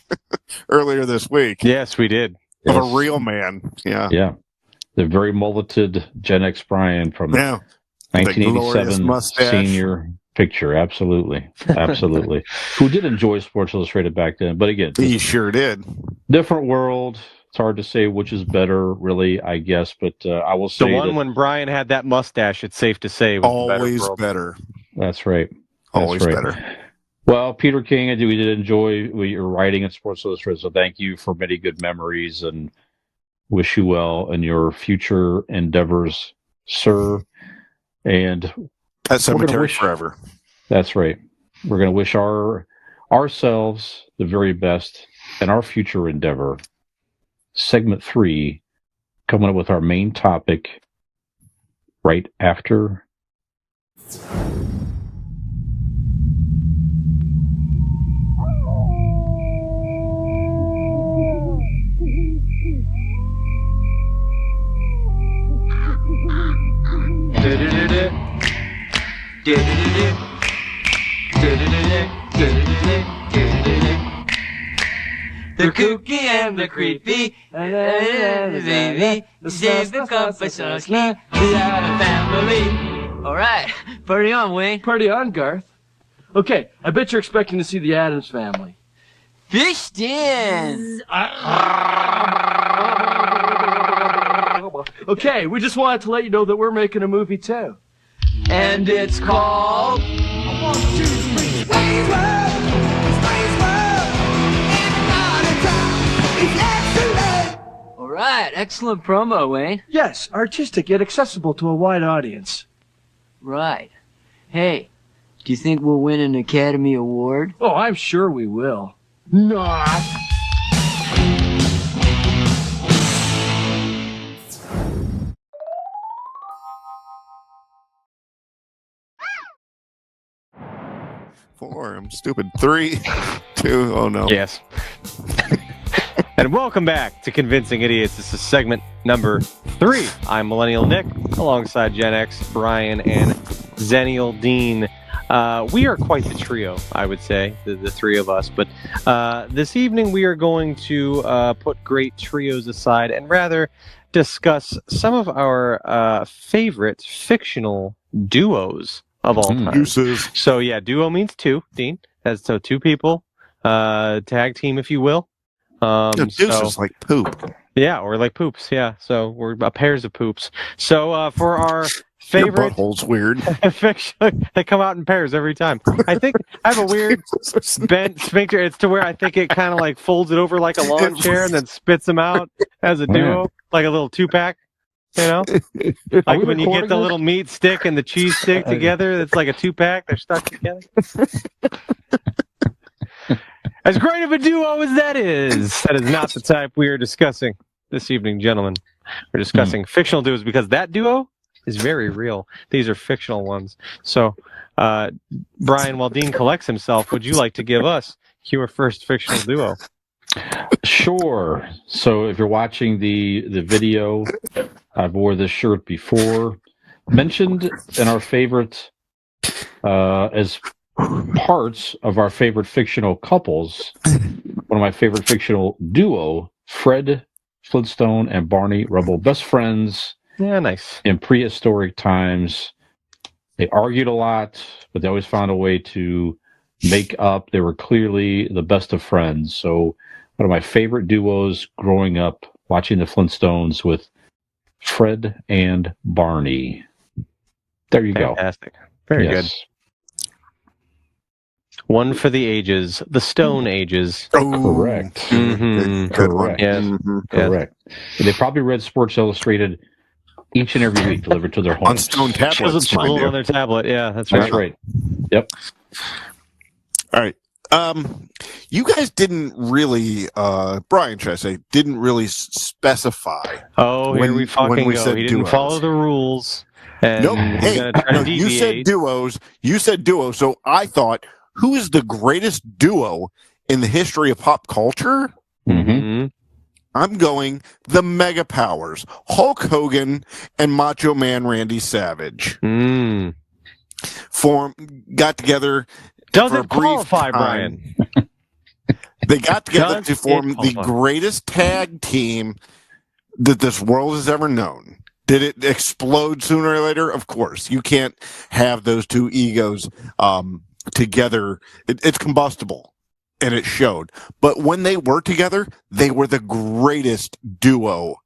earlier this week Yes, we did. of Yes. a real man. Yeah, Yeah. The very mulleted Gen X Brian from yeah. With that glorious 1987 mustache. senior picture. Absolutely. Absolutely. Who did enjoy Sports Illustrated back then. But again, He sure did. different world. It's hard to say which is better, really, I guess. But I will say The one that when Brian had that mustache, it's safe to say, was Always the better. better. that's right. That's Always right. better. Well, Peter King, we did enjoy your writing at Sports Illustrated, so thank you for many good memories and wish you well in your future endeavors, sir. And That cemetery wish- forever. that's right. We're going to wish ourselves the very best in our future endeavor. Segment 3, coming up with our main topic right after. The kooky and the creepy, baby, save the company, we are a family. All right, party on, Wayne. Party on, Garth. Okay, I bet you're expecting to see the Addams Family. Fished in. Okay, we just wanted to let you know that we're making a movie too. And it's called. All right, excellent promo, Wayne. Yes, artistic yet accessible to a wide audience. Right. Hey, do you think we'll win an Academy Award? Oh, I'm sure we will. Not. Four. I'm stupid. 3, 2. Oh no. Yes. And welcome back to Convincing Idiots. This is segment number 3. I'm Millennial Nick, alongside Gen X, Brian, and Zennial Dean. We are quite the trio, I would say, the three of us. But this evening we are going to put great trios aside and rather discuss some of our favorite fictional duos of all time. Deuces. So yeah, duo means 2, Dean. That's so 2 people, tag team, if you will. Deuces like poop. Yeah, or like poops. Yeah, so we're pairs of poops. So for our Your favorite butthole's weird. fiction, they come out in pairs every time. I think I have a weird bent sphincter. It's to where I think it kind of like folds it over like a lawn chair and then spits them out as a duo, like a little 2-pack. You know, like when you get the little meat stick and the cheese stick together, it's like a 2-pack. They're stuck together. As great of a duo as that is not the type we are discussing this evening, gentlemen. We're discussing fictional duos because that duo is very real. These are fictional ones. So, Brian, while Dean collects himself, would you like to give us your first fictional duo? Sure. So if you're watching the video, I've wore this shirt before. Mentioned in our favorite, as parts of our favorite fictional couples, one of my favorite fictional duo, Fred Flintstone and Barney Rubble, best friends. Yeah, nice. In prehistoric times. They argued a lot, but they always found a way to make up. They were clearly the best of friends. So one of my favorite duos growing up, watching the Flintstones with Fred and Barney. There you go. Fantastic. Very good. One for the ages, the Stone Ages. Correct. Good one. Yes. Correct. They probably read Sports Illustrated each and every week, delivered to their homes. On stone tablets, Chiseled on their tablet. Yeah, that's right. That's right. Yep. All right. You guys didn't really, Brian, should I say, didn't really specify. Oh, here we fucking we go. said He didn't duos. follow the rules. And Nope. he's Hey, gonna try to you said deviate. duos. You said duo. So I thought, who is the greatest duo in the history of pop culture? Mm-hmm. I'm going the Mega Powers, Hulk Hogan and Macho Man Randy Savage. Got together. Does for it a brief qualify, time. Brian? They got together Does to form it the qualify? greatest tag team that this world has ever known. Did it explode sooner or later? Of course. You can't have those two egos together. It's combustible, and it showed. But when they were together, they were the greatest duo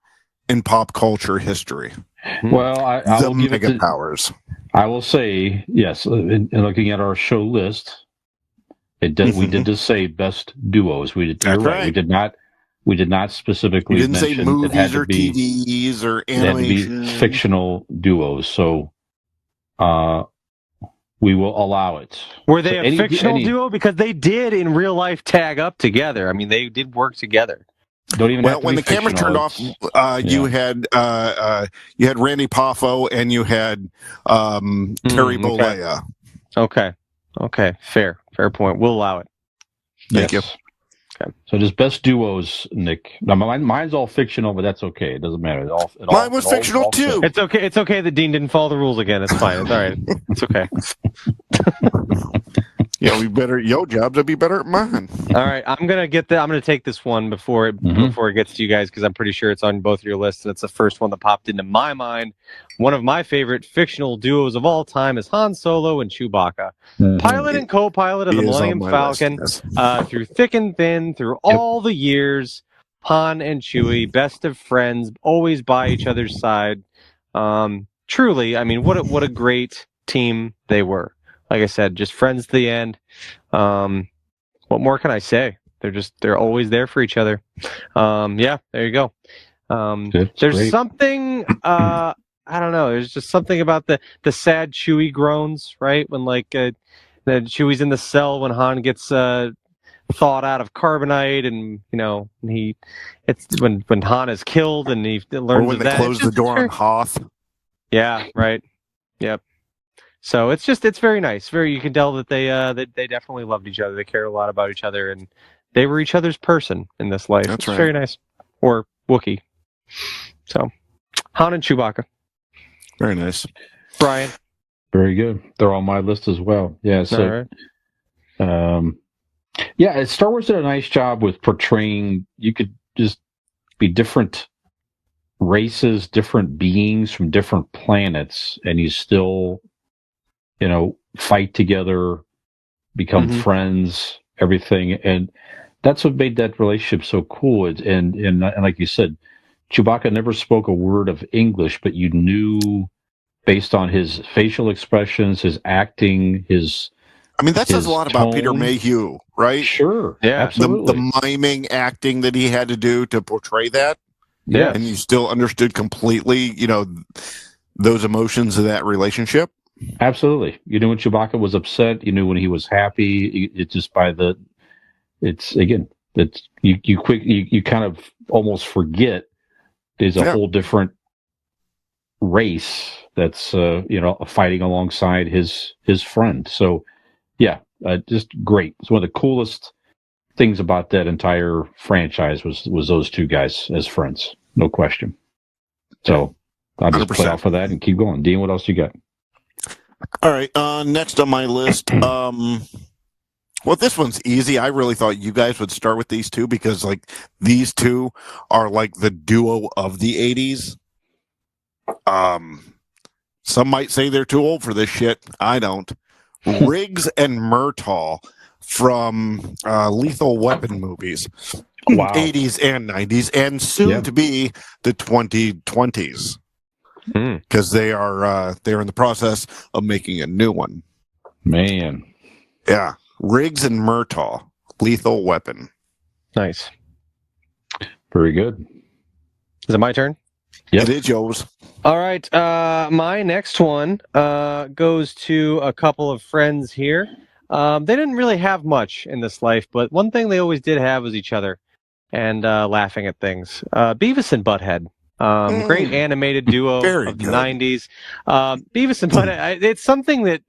in pop culture history. Well, I The will give it Mega to, Powers. I will say, yes, in looking at our show list, we did just say best duos. You're That's right. right. We did not specifically We didn't say mention it had movies to or be, TVs or it had to be animation. fictional duos. So we will allow it. Were they So a fictional duo? Because they did in real life tag up together. I mean, they did work together. Don't even Well, have to when be the camera fictional. turned off, you had Randy Poffo and you had Terry Bollea. Okay. Fair point. We'll allow it. Thank you. Okay. So just best duos, Nick. Now, mine's all fictional, but that's okay. It doesn't matter. Mine was fictional too. It's okay. It's okay that Dean didn't follow the rules again. It's fine. It's all right. It's okay. Yeah, we better. Yo, jobs, I'd be better at mine. All right, I'm gonna take this one before it gets to you guys because I'm pretty sure it's on both of your lists. And it's the first one that popped into my mind. One of my favorite fictional duos of all time is Han Solo and Chewbacca, pilot and co-pilot of the He is on Millennium my Falcon. list, yes. Through thick and thin, through all the years, Han and Chewie, best of friends, always by each other's side. Truly, I mean, what a great team they were. Like I said, just friends to the end. What more can I say? They're always there for each other. Yeah, there you go. There's great. something I don't know. There's just something about the sad Chewie groans, right? When the Chewie's in the cell when Han gets thawed out of carbonite, and it's when Han is killed and he learns Or when of they that. close the door on Hoth. Yeah, right. Yep. So it's very nice. You can tell that they definitely loved each other. They cared a lot about each other, and they were each other's person in this life. That's it's right. very nice. Or Wookiee. So Han and Chewbacca. Very nice. Brian. Very good. They're on my list as well. Yeah. So, All right. Star Wars did a nice job with portraying. You could just be different races, different beings from different planets, and you still, fight together, become friends, everything, and that's what made that relationship so cool. And like you said, Chewbacca never spoke a word of English, but you knew based on his facial expressions, his acting, that says a lot about Peter tone. Mayhew, right? Sure. Yeah. Absolutely. The miming acting that he had to do to portray that. Yeah. And you still understood completely, those emotions of that relationship. Absolutely. You knew when Chewbacca was upset. You knew when he was happy. It's just by the it's again, it's you kind of almost forget there's a whole different race that's fighting alongside his friend. So yeah, just great. It's one of the coolest things about that entire franchise was those two guys as friends, no question. So I'll just 100%. play off of that and keep going. Dean, what else you got? All right, next on my list. Well, this one's easy. I really thought you guys would start with these two because, like, these two are like the duo of the '80s. Some might say they're too old for this shit. I don't. Riggs and Murtaugh from Lethal Weapon movies, Wow. 80s and 90s, and soon to be the 2020s, because they're in the process of making a new one. Man, yeah, Riggs and Murtaugh, Lethal Weapon. Nice. Very good. Is it my turn? Yep. It is yours. All right. My next one goes to a couple of friends here. They didn't really have much in this life, but one thing they always did have was each other and laughing at things. Beavis and Butthead. Great animated duo of the 90s. Beavis and Butthead, it's something that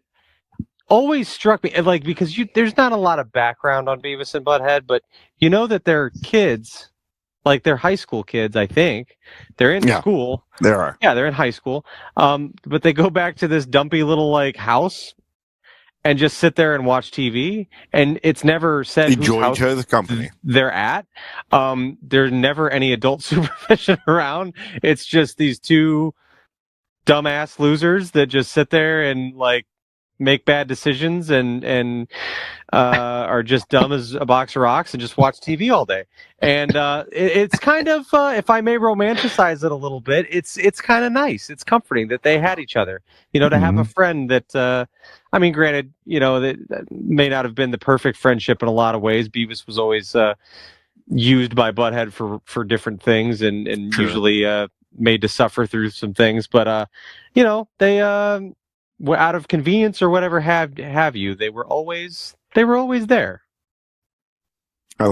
always struck me, like, because there's not a lot of background on Beavis and Butthead, but you know that they're kids. Like, they're high school kids, I think. They're in school. They are. Yeah, they're in high school. But they go back to this dumpy little, like, house and just sit there and watch TV. And it's never said enjoy whose each other's company they're at. There's never any adult supervision around. It's just these two dumbass losers that just sit there and, like, make bad decisions and are just dumb as a box of rocks and just watch TV all day. And it's kind of, if I may romanticize it a little bit, it's kind of nice. It's comforting that they had each other. You know, to have a friend that, I mean, granted, you know, that may not have been the perfect friendship in a lot of ways. Beavis was always used by Butthead for different things and usually made to suffer through some things. But, you know, they... out of convenience or whatever have you, they were always there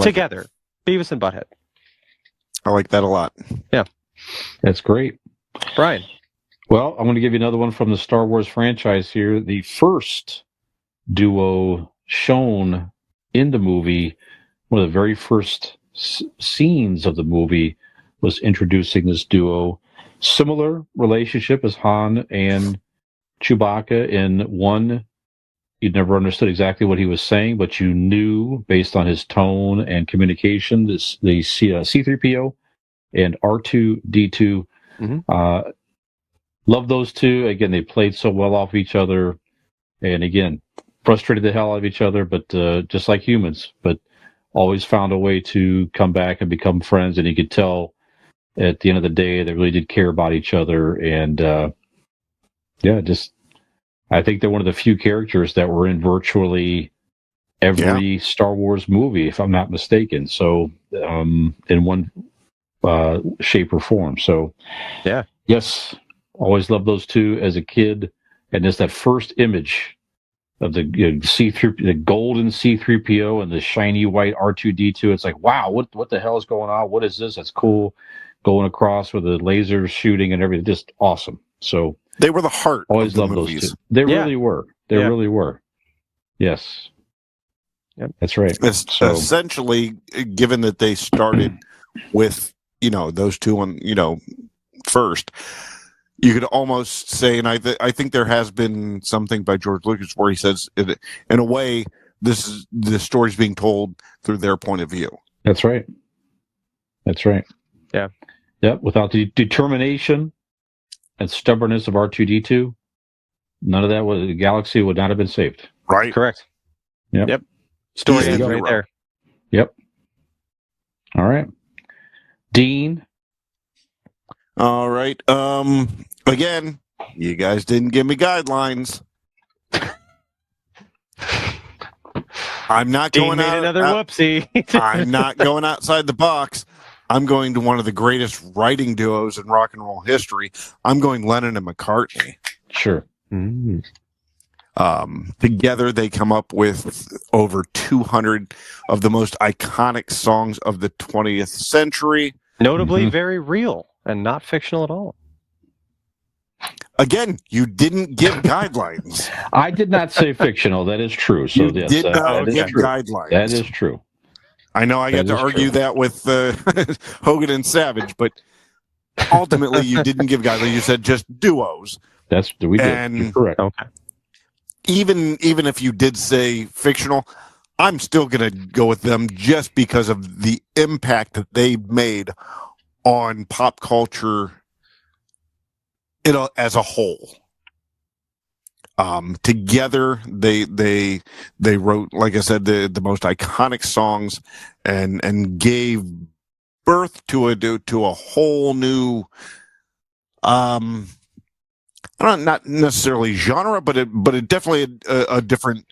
together. Beavis and Butthead. I like that a lot. Yeah, that's great. Brian. Well, I'm going to give you another one from the Star Wars franchise here. The first duo shown in the movie, one of the very first scenes of the movie was introducing this duo. Similar relationship as Han and Chewbacca. In one, you'd never understood exactly what he was saying, but you knew based on his tone and communication, the C-3PO and R2-D2. Love those two. Again, they played so well off each other, and again, frustrated the hell out of each other, but just like humans, but always found a way to come back and become friends. And you could tell at the end of the day, they really did care about each other. And I think they're one of the few characters that were in virtually every Star Wars movie, if I'm not mistaken. So, in one shape or form. So, yes, always loved those two as a kid. And just that first image of the the golden C-3PO and the shiny white R2-D2. It's like, wow, what the hell is going on? What is this? That's cool. Going across with the lasers shooting and everything, just awesome. So they were the heart. Always loved those two. They really were. They really were. Yes. Yep. That's right. Essentially, given that they started with those two on first, you could almost say, and I think there has been something by George Lucas where he says, in a way, the story's being told through their point of view. That's right. That's right. Yeah. Yep. Without the determination and stubbornness of R2-D2, none of that the galaxy would not have been saved. Right. Correct. Yep. Story ends right there. Yep. All right. Dean. All right. Again, you guys didn't give me guidelines. I'm not going out. Another whoopsie. I'm not going outside the box. I'm going to one of the greatest writing duos in rock and roll history. I'm going Lennon and McCartney. Sure. Together, they come up with over 200 of the most iconic songs of the 20th century. Notably very real and not fictional at all. Again, you didn't give guidelines. I did not say fictional. That is true. So You yes, did not that is give true. guidelines. That is true. I know I got to argue that with Hogan and Savage, but ultimately you didn't give guidelines. You said just duos. We did. And You're correct. Okay. Even if you did say fictional, I'm still going to go with them just because of the impact that they made on pop culture as a whole. Together, they wrote, like I said, the most iconic songs, and gave birth to a whole new, not necessarily genre, but it definitely a different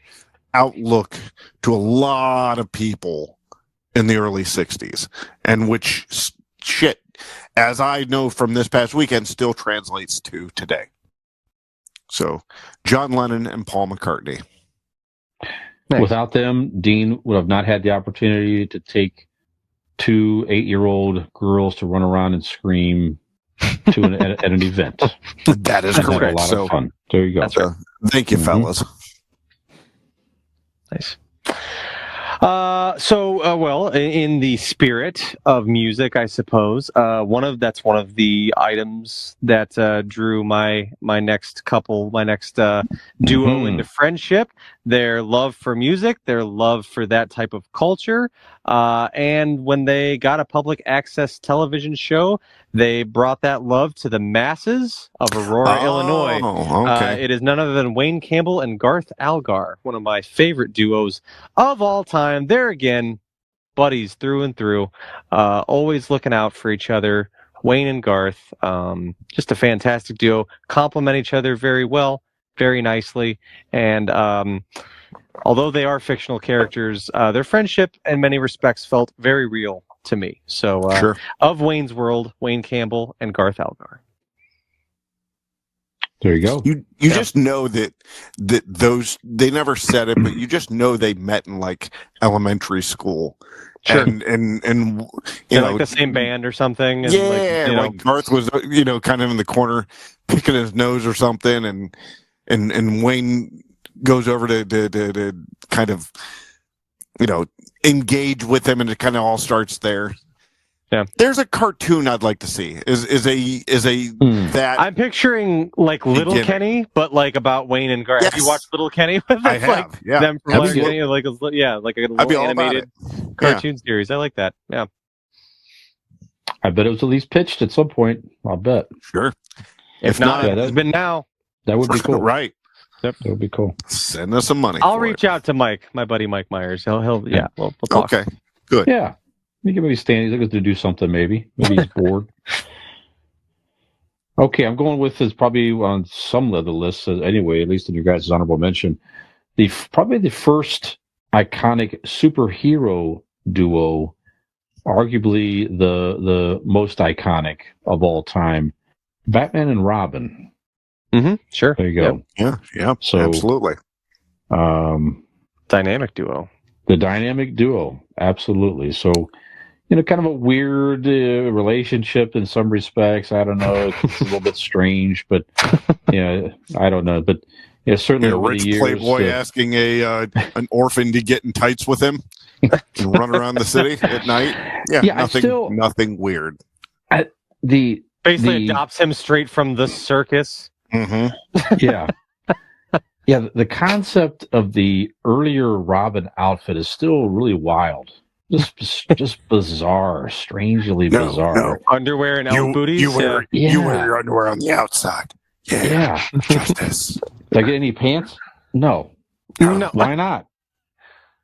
outlook to a lot of people in the early '60s, and which shit, as I know from this past weekend, still translates to today. So, John Lennon and Paul McCartney. Nice. Without them, Dean would have not had the opportunity to take 2 8-year-old girls to run around and scream at an event. That is And have correct. a lot So, of fun. There you go. That's right. Thank you, fellas. Nice. Well, in the spirit of music, I suppose, one of the items that drew my next duo into friendship, their love for music, their love for that type of culture, and when they got a public access television show, they brought that love to the masses of Aurora, Illinois. Okay. It is none other than Wayne Campbell and Garth Algar, one of my favorite duos of all time. There again, buddies through and through, always looking out for each other. Wayne and Garth, just a fantastic duo, complement each other very well, very nicely, and although they are fictional characters, their friendship in many respects felt very real to me. So, Sure. Of Wayne's World, Wayne Campbell and Garth Algar. There you go. You just know that those, they never said it, but you just know they met in like elementary school. Sure. And you know, like the same band or something. And yeah, like Garth was kind of in the corner picking his nose or something, and Wayne goes over to kind of engage with him, and it kind of all starts there. Yeah. There's a cartoon I'd like to see. Is that I'm picturing like Little beginning. Kenny, but like about Wayne and Garth. Yes. Have you watched Little Kenny with I us? have, Like yeah. them from That'd be like, like a I'd little be all about animated it. cartoon series. I like that. Yeah. I bet it was at least pitched at some point. I'll bet. Sure. If not, yeah, it's been now. That would be cool. Right. That would be cool. Send us some money. I'll for reach it. out to Mike, my buddy Mike Myers. We'll talk. Okay. Good. Yeah. You can maybe stand. He's looking to do something. Maybe he's bored. Okay, I'm going with this probably on some of the lists anyway. At least in your guys' honorable mention, probably the first iconic superhero duo, arguably the most iconic of all time, Batman and Robin. Mm-hmm. Sure. There you go. Yeah. So absolutely. Dynamic duo. The dynamic duo, absolutely. So, kind of a weird relationship in some respects. I don't know. It's a little bit strange, but I don't know. But certainly A over rich the years, playboy asking an orphan to get in tights with him and run around the city at night. Yeah, nothing weird. Basically adopts him straight from the circus. Mm-hmm. Yeah. Yeah, the concept of the earlier Robin outfit is still really wild. Just bizarre, strangely bizarre. No. Underwear and elbow booties. You wear your underwear on the outside. Yeah. Justice. Did I get any pants? No. Why not?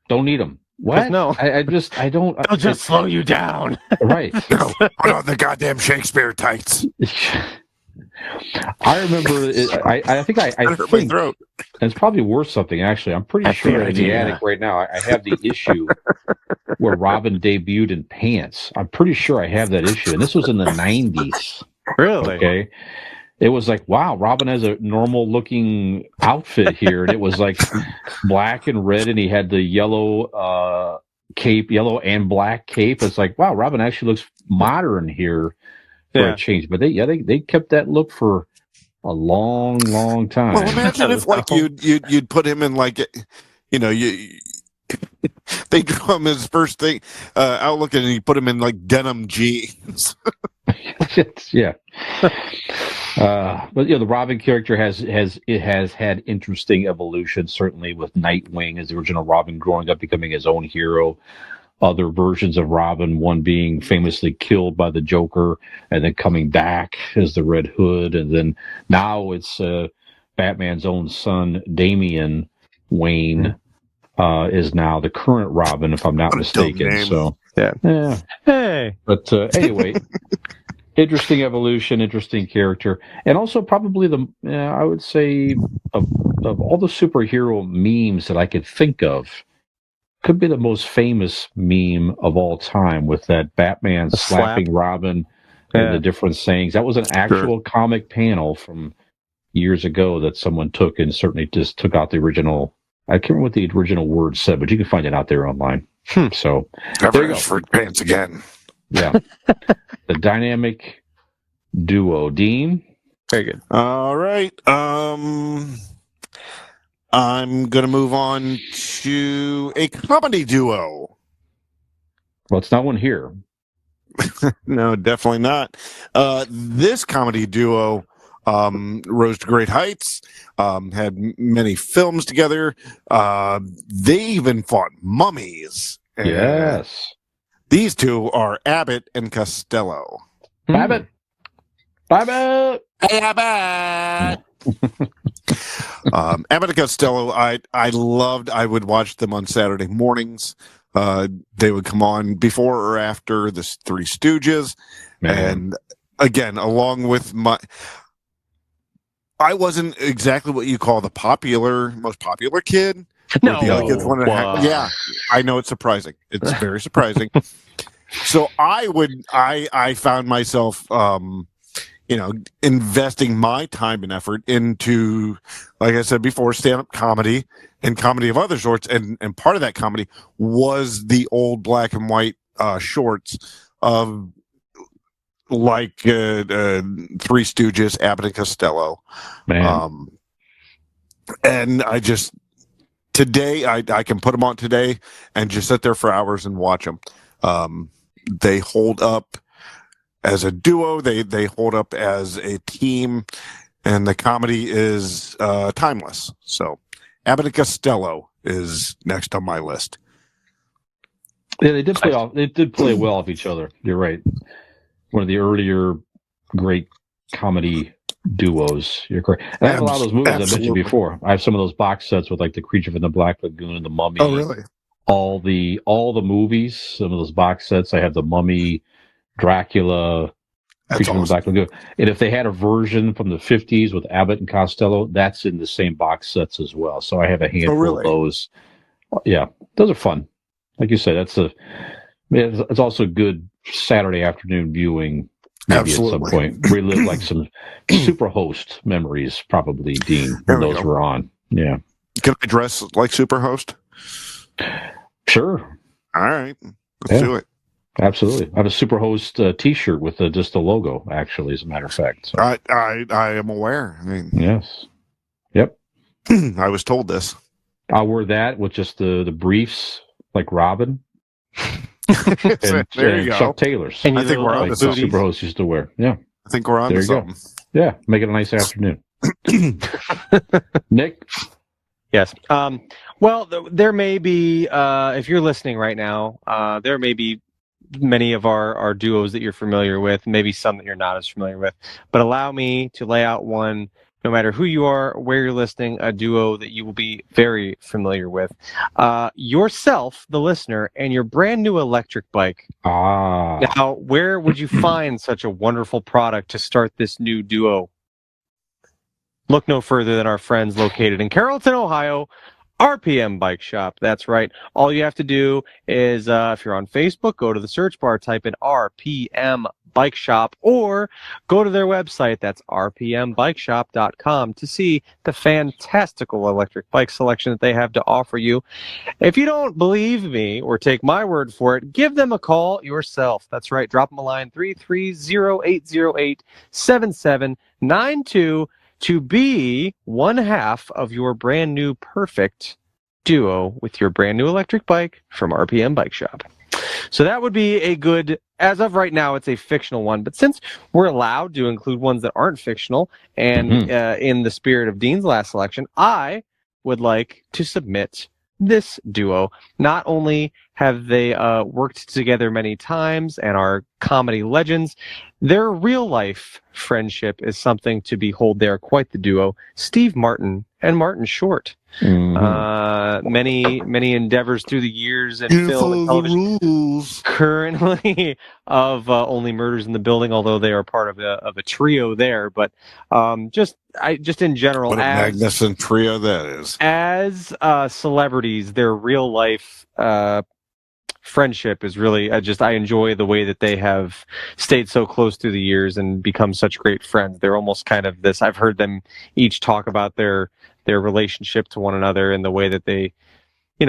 Don't need them. What? No. I don't. They'll just slow you down. Right. No, put on the goddamn Shakespeare tights. I remember. I think I hurt my think throat. and it's probably worth something. Actually, I'm pretty sure in the attic right now. I have the issue where Robin debuted in pants. I'm pretty sure I have that issue, and this was in the '90s. Really? Okay. it was like, wow, Robin has a normal looking outfit here, and it was like black and red, and he had the yellow cape, yellow and black cape. It's like, wow, Robin actually looks modern here for a change. But they kept that look for a long time. Well, imagine if like you'd put him in like, they draw him his first thing outlook, and you put him in like denim jeans. Yeah. But the Robin character has had interesting evolution, certainly with Nightwing as the original Robin growing up, becoming his own hero. Other versions of Robin, one being famously killed by the Joker and then coming back as the Red Hood. And then now it's Batman's own son, Damian Wayne, is now the current Robin, if I'm not mistaken. So, yeah. Hey. But anyway, interesting evolution, interesting character. And also probably I would say, of all the superhero memes that I could think of, could be the most famous meme of all time, with that Batman slapping Robin and the different sayings. That was an actual comic panel from years ago that someone took and certainly just took out the original. I can't remember what the original word said, but you can find it out there online. So there you go. For pants again. Yeah. The dynamic duo. Dean? Very good. All right. I'm going to move on to a comedy duo. Well, it's not one here. No, definitely not. This comedy duo rose to great heights, had many films together. They even fought mummies. Yes. These two are Abbott and Costello. Abbott! Abbott! Hey, Abbott! Abbott and Costello, I would watch them on Saturday mornings. They would come on before or after the Three Stooges. Man. And again, along with I wasn't exactly what you call the most popular kid. No. The other kids wanted to yeah, I know it's surprising. It's very surprising. So I found myself, investing my time and effort into, like I said before, stand-up comedy and comedy of other sorts. And part of that comedy was the old black and white shorts of like Three Stooges, Abbott and Costello. Man. And today I can put them on today and just sit there for hours and watch them. They hold up as a duo. They hold up as a team, and the comedy is timeless. So Abbott and Costello is next on my list. Yeah, they did play off. They did play well off each other. You're right. One of the earlier great comedy duos. You're correct. And I have a lot of those movies I mentioned before. I have some of those box sets with like The Creature from the Black Lagoon and The Mummy. Oh, really? All the movies. Some of those box sets. I have The Mummy, Dracula, Creature from the Black Lagoon. And if they had a version from the 50s with Abbott and Costello, that's in the same box sets as well. So I have a handful of those. Yeah, those are fun. Like you said, it's also good Saturday afternoon viewing. Maybe Absolutely. At some point relive like some Superhost memories, probably, Dean, when those were on. Yeah. Can I dress like Superhost? Sure. All right. Let's do it. Absolutely. I have a Superhost T-shirt with just the logo, actually, as a matter of fact. So. I am aware. I mean, yes. Yep. I was told this. I'll wear that with just the briefs, like Robin. There you go. Chuck Taylor's. And I think we're on to something. Superhost used to wear. Yeah. I think we're on to something. Yeah. Make it a nice afternoon. Nick? Yes. Well, there may be, if you're listening right now, there may be many of our duos that you're familiar with, maybe some that you're not as familiar with. But allow me to lay out one, no matter who you are, where you're listening, a duo that you will be very familiar with. Yourself, the listener, and your brand new electric bike. Now, where would you find such a wonderful product to start this new duo? Look no further than our friends located in Carrollton, Ohio, RPM Bike Shop. That's right. All you have to do is, if you're on Facebook, go to the search bar, type in RPM Bike Shop, or go to their website. That's rpmbikeshop.com to see the fantastical electric bike selection that they have to offer you. If you don't believe me or take my word for it, give them a call yourself. That's right. Drop them a line, 330-808-7792, to be one half of your brand new perfect duo with your brand new electric bike from RPM Bike Shop. So that would be a good, as of right now, it's a fictional one. But since we're allowed to include ones that aren't fictional, and in the spirit of Dean's last selection, I would like to submit this duo. Not only have they worked together many times and are comedy legends, their real life friendship is something to behold. They are quite the duo. Steve Martin and Martin Short. Many endeavors through the years in film and television. Rules. Currently of Only Murders in the Building, although they are part of a trio there. But just in general, What a as magnificent trio that is. as celebrities, their real life friendship is really, I enjoy the way that they have stayed so close through the years and become such great friends. They're almost kind of this, I've heard them each talk about their relationship to one another and the way that they,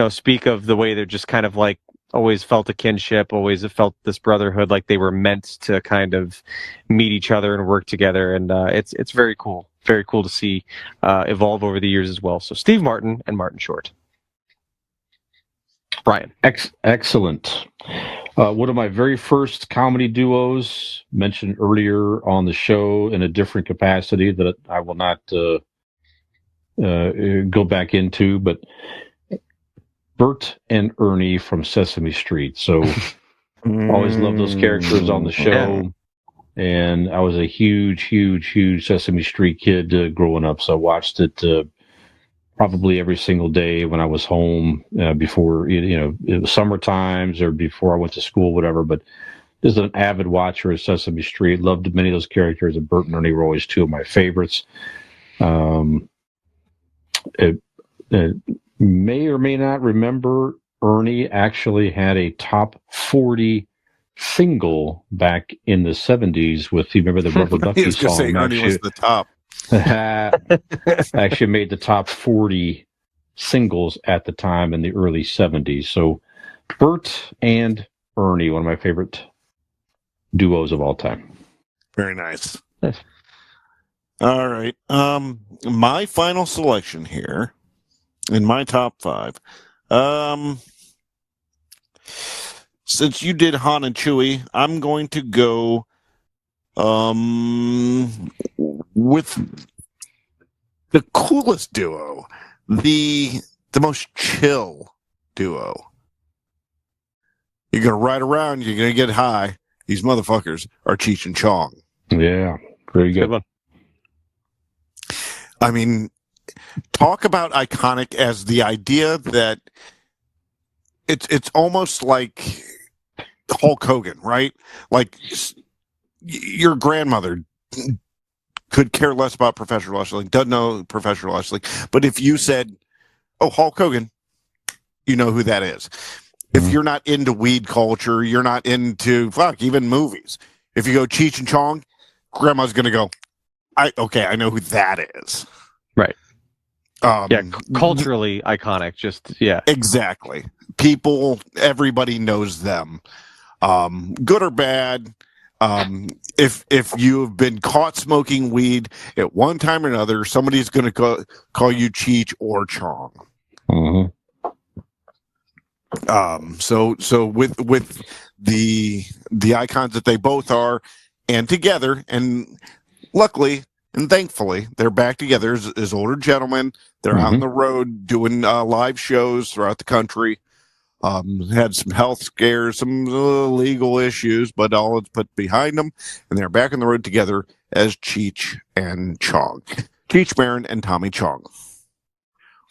speak of the way they're just kind of like always felt a kinship, always felt this brotherhood, like they were meant to kind of meet each other and work together. And it's very cool to see evolve over the years as well. So Steve Martin and Martin Short. Brian. Excellent. One of my very first comedy duos, mentioned earlier on the show in a different capacity that I will not go back into, but Bert and Ernie from Sesame Street. So always loved those characters on the show. And I was a huge Sesame Street kid growing up. So I watched it probably every single day when I was home before, it was summer times or before I went to school, whatever. But just an avid watcher of Sesame Street. Loved many of those characters. And Bert and Ernie were always two of my favorites. It may or may not remember, Ernie actually had a top 40 single back in the 70s with, you remember the Rubber Ducky song? Say Ernie was the top. Actually made the top 40 singles at the time in the early 70s. So Bert and Ernie, one of my favorite duos of all time. Very nice. All right. My final selection here in my top 5. Since you did Han and Chewie, I'm going to go with the coolest duo, the most chill duo. You're gonna ride around, you're gonna get high. These motherfuckers are Cheech and Chong. Yeah, very good. I mean, talk about iconic as the idea that it's almost like Hulk Hogan, right? Like your grandmother could care less about professional wrestling, doesn't know professional wrestling, but if you said, "Oh, Hulk Hogan," you know who that is. If you're not into weed culture, you're not into even movies. If you go Cheech and Chong, grandma's gonna go, I know who that is. Right. Culturally iconic. Exactly. Everybody knows them. Good or bad. If you have been caught smoking weed at one time or another, somebody's going to call you Cheech or Chong. So with the icons that they both are, and together, and luckily and thankfully they're back together as older gentlemen. They're out on the road doing live shows throughout the country. Had some health scares, some legal issues, but all it's put behind them, and they're back on the road together as Cheech and Chong. Cheech Marin and Tommy Chong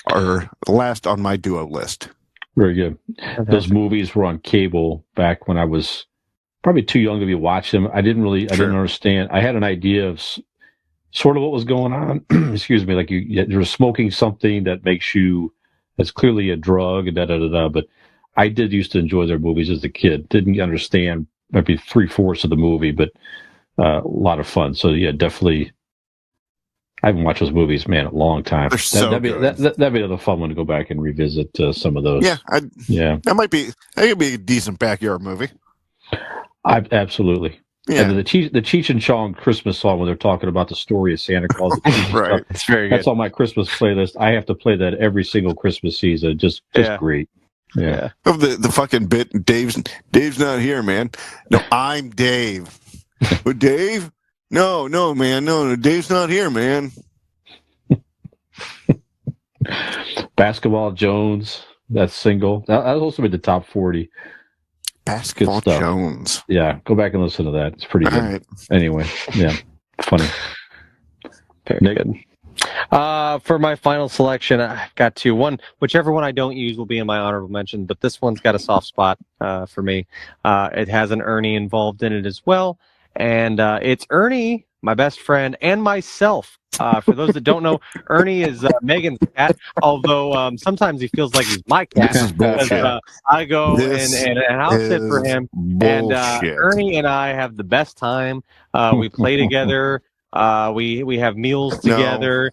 are last on my duo list. Very good. Those movies were on cable back when I was probably too young to be watching them. I didn't understand. I had an idea of sort of what was going on. Excuse me, like you're smoking something that makes you It's clearly a drug, and da da da da. But I did used to enjoy their movies as a kid. Didn't understand maybe 3/4 of the movie, but a lot of fun. So yeah, definitely. I haven't watched those movies, man, a long time. They're so that'd be good. that'd be another fun one to go back and revisit some of those. Yeah, yeah. That could be a decent backyard movie. Absolutely. Yeah, And the Cheech and Chong Christmas song when they're talking about the story of Santa Claus. right. It's very good. That's on my Christmas playlist. I have to play that every single Christmas season. Just great. Yeah. Of the fucking bit, Dave's not here, man. No, I'm Dave. But Dave? No, man. No, Dave's not here, man. Basketball Jones, that single. That was also in the top 40. Basketball stuff. Jones. Yeah, go back and listen to that. It's pretty good. All right. Anyway, yeah, funny. Very good. For my final selection, I've got two. One, whichever one I don't use will be in my honorable mention, but this one's got a soft spot for me. It has an Ernie involved in it as well, and it's Ernie, my best friend, and myself. For those that don't know, Ernie is Megan's cat, although sometimes he feels like he's my cat. This is bullshit. I go This and I'll sit for him. And bullshit. Ernie and I have the best time. We play together. We have meals together.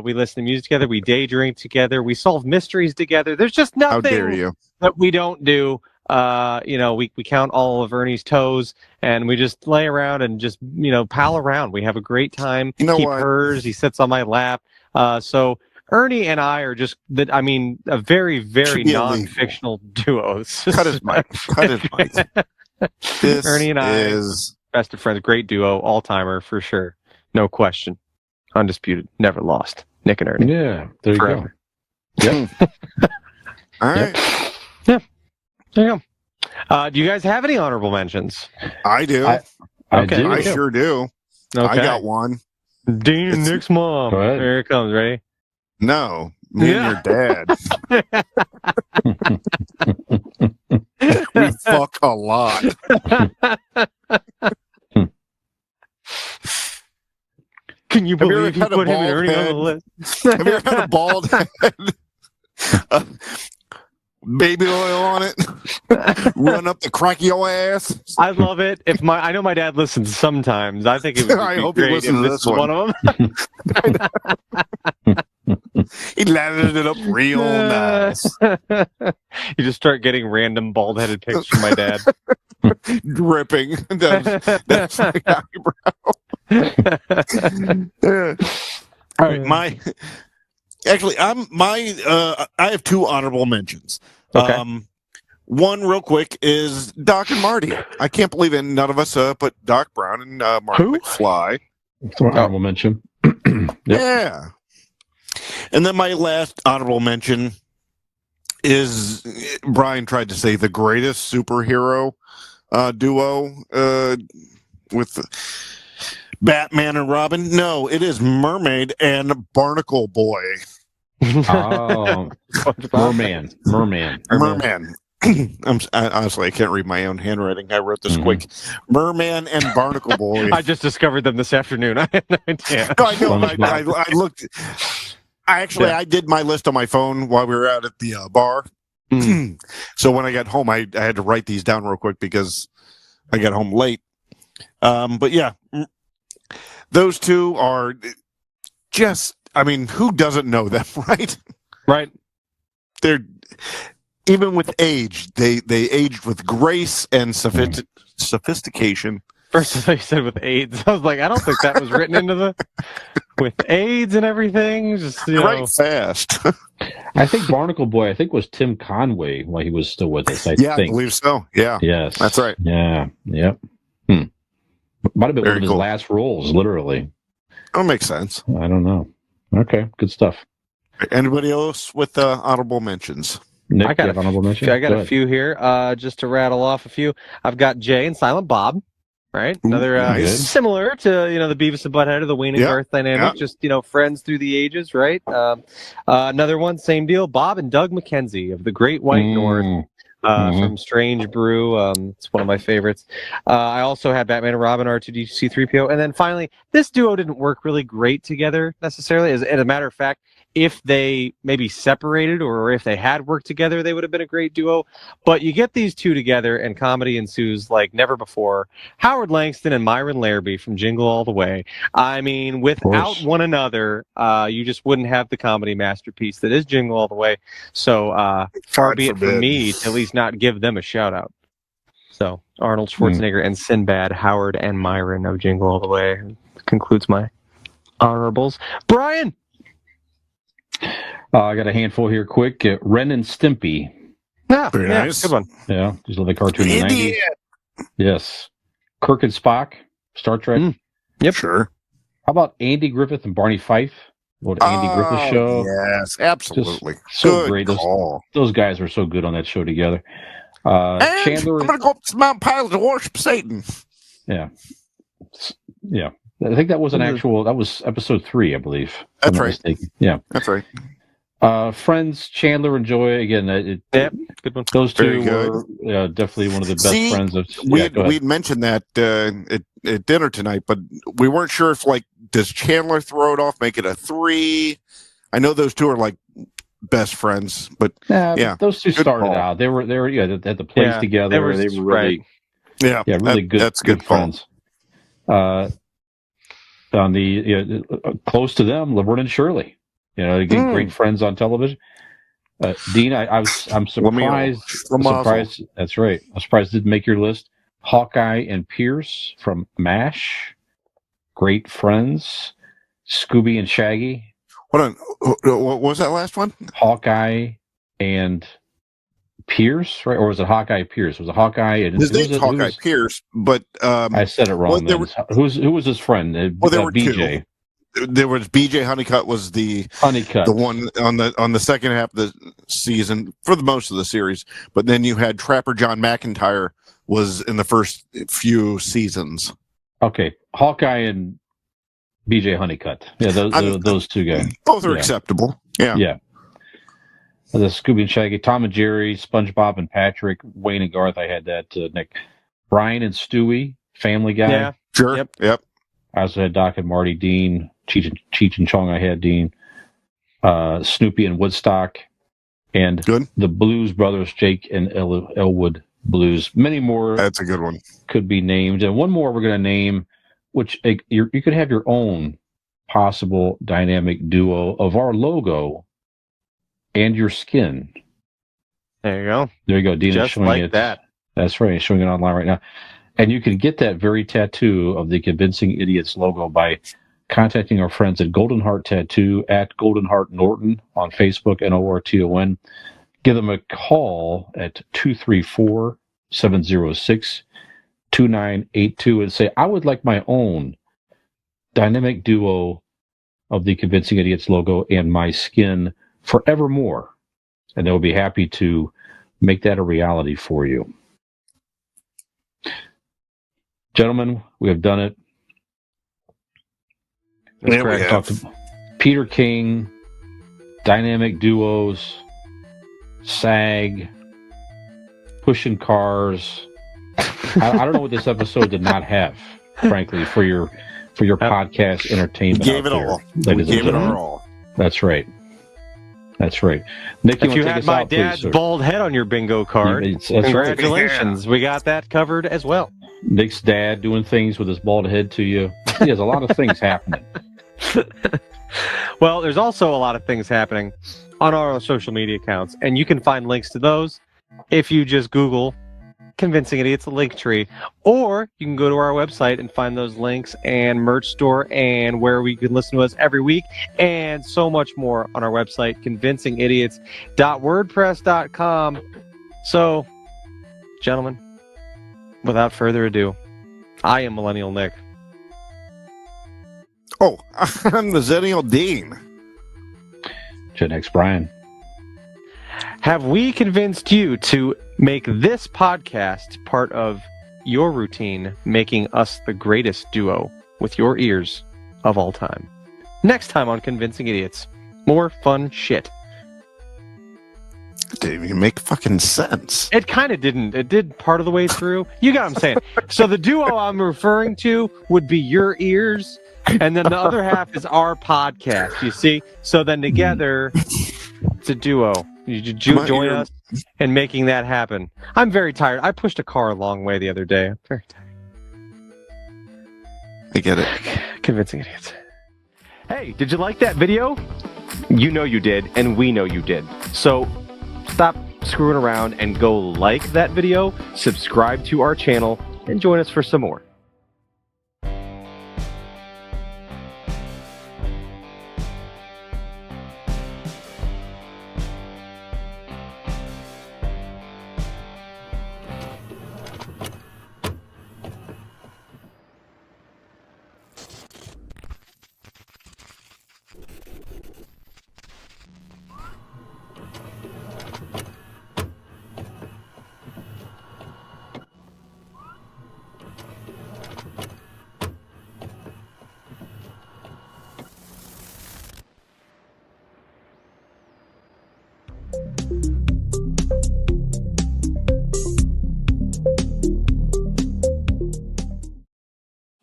We listen to music together. We day drink together. We solve mysteries together. There's just How dare nothing you? that we don't do. We count all of Ernie's toes and we just lay around and just, pal around. We have a great time. You know he what? purrs. He sits on my lap. So Ernie and I are just a very, very Should be non-fictional duo. Cut his mic. Cut his mic. This Ernie and I is best of friends, great duo, all-timer for sure. No question. Undisputed. Never lost. Nick and Ernie. Yeah, there you Forever. go. Yep. all right. Yeah. There you go. Do you guys have any honorable mentions? I do. I Okay. do. I sure do. Okay. I got one. Dean and Nick's mom. Go ahead. Here it comes. Ready? No, me and your dad. We fuck a lot. Can you Have you believe ever had you a put him and bald Ernie on head? the list? Have you ever had a bald head? Baby oil on it? Run up the crack of your ass? I love it. I know my dad listens sometimes. I think it would I be hope he great listens if to this this was one. one of them. He lathered it up real nice. You just start getting random bald-headed pics from my dad. Dripping. That's my eyebrow. All right, I have two honorable mentions. Okay. One real quick is Doc and Marty. I can't believe it. None of us put Doc Brown and Marty Who? McFly. That's what I will mention. Yep. Yeah. And then my last honorable mention is Brian tried to say the greatest superhero duo with Batman and Robin. No, it is Mermaid and Barnacle Boy. Oh, Merman. Merman. Honestly, I can't read my own handwriting. I wrote this quick. Merman and Barnacle Boy. I just discovered them this afternoon. I had no idea. No, I know. I looked. I did my list on my phone while we were out at the bar. So when I got home, I had to write these down real quick because I got home late. But yeah, those two are just. I mean, who doesn't know them, right? Right. They're even with age, they aged with grace and sophistication. First of all, you said with AIDS. I was like, I don't think that was written into the with AIDS and everything. Just Right fast. I think Barnacle Boy, was Tim Conway while he was still with us. I I think. believe so. Yeah. Yes. That's right. Yeah. Yep. Might have been Very one of his cool. last roles, literally. That makes sense. I don't know. Okay. Good stuff. Anybody else with honorable mentions? Nick, I got you have honorable mention? I got Go a ahead. few here. Just to rattle off a few. I've got Jay and Silent Bob. Right, another nice. similar to the Beavis and Butthead or the Wayne and Garth dynamic, just friends through the ages, right? Another one, same deal. Bob and Doug McKenzie of the Great White North. from Strange Brew. It's one of my favorites. I also had Batman and Robin, R2D2, C3PO. And then finally, this duo didn't work really great together necessarily. As a matter of fact, if they maybe separated or if they had worked together, they would have been a great duo. But you get these two together and comedy ensues like never before. Howard Langston and Myron Larrabee from Jingle All the Way. I mean, without one another, you just wouldn't have the comedy masterpiece that is Jingle All the Way. So far be it from me to at least not give them a shout out. So Arnold Schwarzenegger and Sinbad, Howard and Myron of Jingle All the Way concludes my honorables. Brian! I got a handful here quick. Ren and Stimpy. Very nice. Good one. Yeah, just love the cartoon in the 90s. Yes. Kirk and Spock, Star Trek. Yep. Sure. How about Andy Griffith and Barney Fife? What Andy Griffith show? Yes, absolutely. Just so Good great. call. Those guys were so good on that show together. And Chandler. I'm going to go up to Mount Piles to worship Satan. Yeah. Yeah. I think that was that was episode 3, I believe. That's right. Yeah. That's right. Friends, Chandler and Joy. Again, good one. Those two Very were definitely one of the best friends of. We'd mentioned that at dinner tonight, but we weren't sure if, like, does Chandler throw it off, make it a 3? I know those two are like best friends, but but those two started out. They were at the place together. They were really really good. That's good friends. On the close to them, Laverne and Shirley. Again, great friends on television. Dean, I'm surprised. Surprised. That's right. I'm surprised it didn't make your list. Hawkeye and Pierce from MASH. Great friends. Scooby and Shaggy. Hold on. What was that last one? Hawkeye and Pierce, right? Or was it Hawkeye Pierce? Was it Hawkeye? His name's Hawkeye Pierce, but I said it wrong. Who was his friend? There were BJ. There was BJ Honeycutt was the one on the second half of the season for the most of the series, but then you had Trapper John McIntyre was in the first few seasons. Okay, Hawkeye and BJ Honeycutt. Yeah, those two guys. Both are acceptable. Yeah. Yeah. The Scooby and Shaggy, Tom and Jerry, SpongeBob and Patrick, Wayne and Garth. I had that, Nick. Brian and Stewie, Family Guy. Yeah, sure. Yep. I also had Doc and Marty, Dean, Cheech and Chong. I had Dean, Snoopy and Woodstock, and the Blues Brothers, Jake and Elwood Blues. Many more. That's a good one. Could be named, and one more we're going to name, which you could have your own possible dynamic duo of our logo and your skin. There you go. There you go. Dean is showing like it. That. That's right. He's showing it online right now. And you can get that very tattoo of the Convincing Idiots logo by contacting our friends at Golden Heart Tattoo at Golden Heart Norton on Facebook, NORTON. Give them a call at 234-706-2982 and say, I would like my own dynamic duo of the Convincing Idiots logo and my skin forevermore. And they'll be happy to make that a reality for you. Gentlemen, we have done it. Yeah, we have. Talked to Peter King, dynamic duos, SAG, pushing cars. I don't know what this episode did not have, frankly, for your podcast entertainment. We gave it all. We gave it our all. That's right. That's right. Nick, if you had my dad's bald head on your bingo card, congratulations. Yeah. We got that covered as well. Nick's dad doing things with his bald head to you. He has a lot of things happening. Well, there's also a lot of things happening on our social media accounts, and you can find links to those if you just Google Convincing Idiots Linktree, or you can go to our website and find those links and merch store and where we can listen to us every week and so much more on our website, convincingidiots.wordpress.com. So, gentlemen, without further ado, I am Millennial Nick. Oh, I'm the Zennial Dean. Gen X Brian. Have we convinced you to make this podcast part of your routine, making us the greatest duo with your ears of all time? Next time on Convincing Idiots, more fun shit. It didn't even make fucking sense. It kind of didn't. It did part of the way through. You got what I'm saying. So the duo I'm referring to would be your ears, and then the other half is our podcast. You see? So then together, it's a duo. You join us in making that happen. I'm very tired. I pushed a car a long way the other day. I'm very tired. I get it. Convincing idiots. Hey, did you like that video? You know you did, and we know you did. So stop screwing around and go like that video, subscribe to our channel, and join us for some more.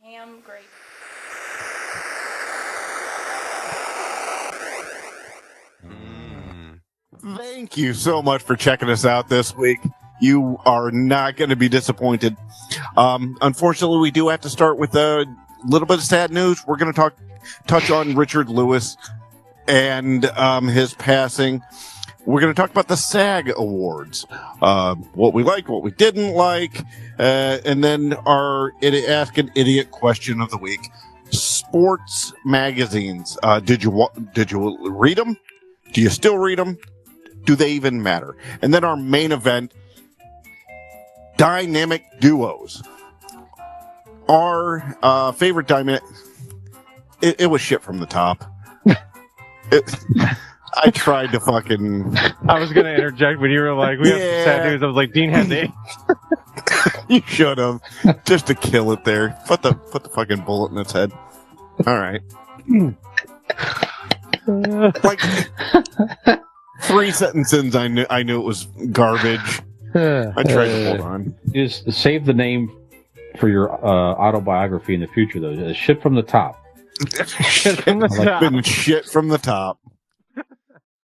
Ham gravy. Thank you so much for checking us out this week. You are not going to be disappointed. Unfortunately, we do have to start with a little bit of sad news. We're going to touch on Richard Lewis and his passing. We're going to talk about the SAG Awards, what we liked, what we didn't like, and then our Ask an Idiot question of the week. Sports magazines. Did you read them? Do you still read them? Do they even matter? And then our main event, dynamic duos. Our favorite dynamic. It was shit from the top. I tried to fucking. I was gonna interject when you were like, "We have some sad news." I was like, "Dean has AIDS." You should have, just to kill it there. Put the fucking bullet in its head. All right. Like 3 sentences, I knew it was garbage. I tried to hold on. Just save the name for your autobiography in the future, though. Shit from the top. Shit from the top. Been shit from the top.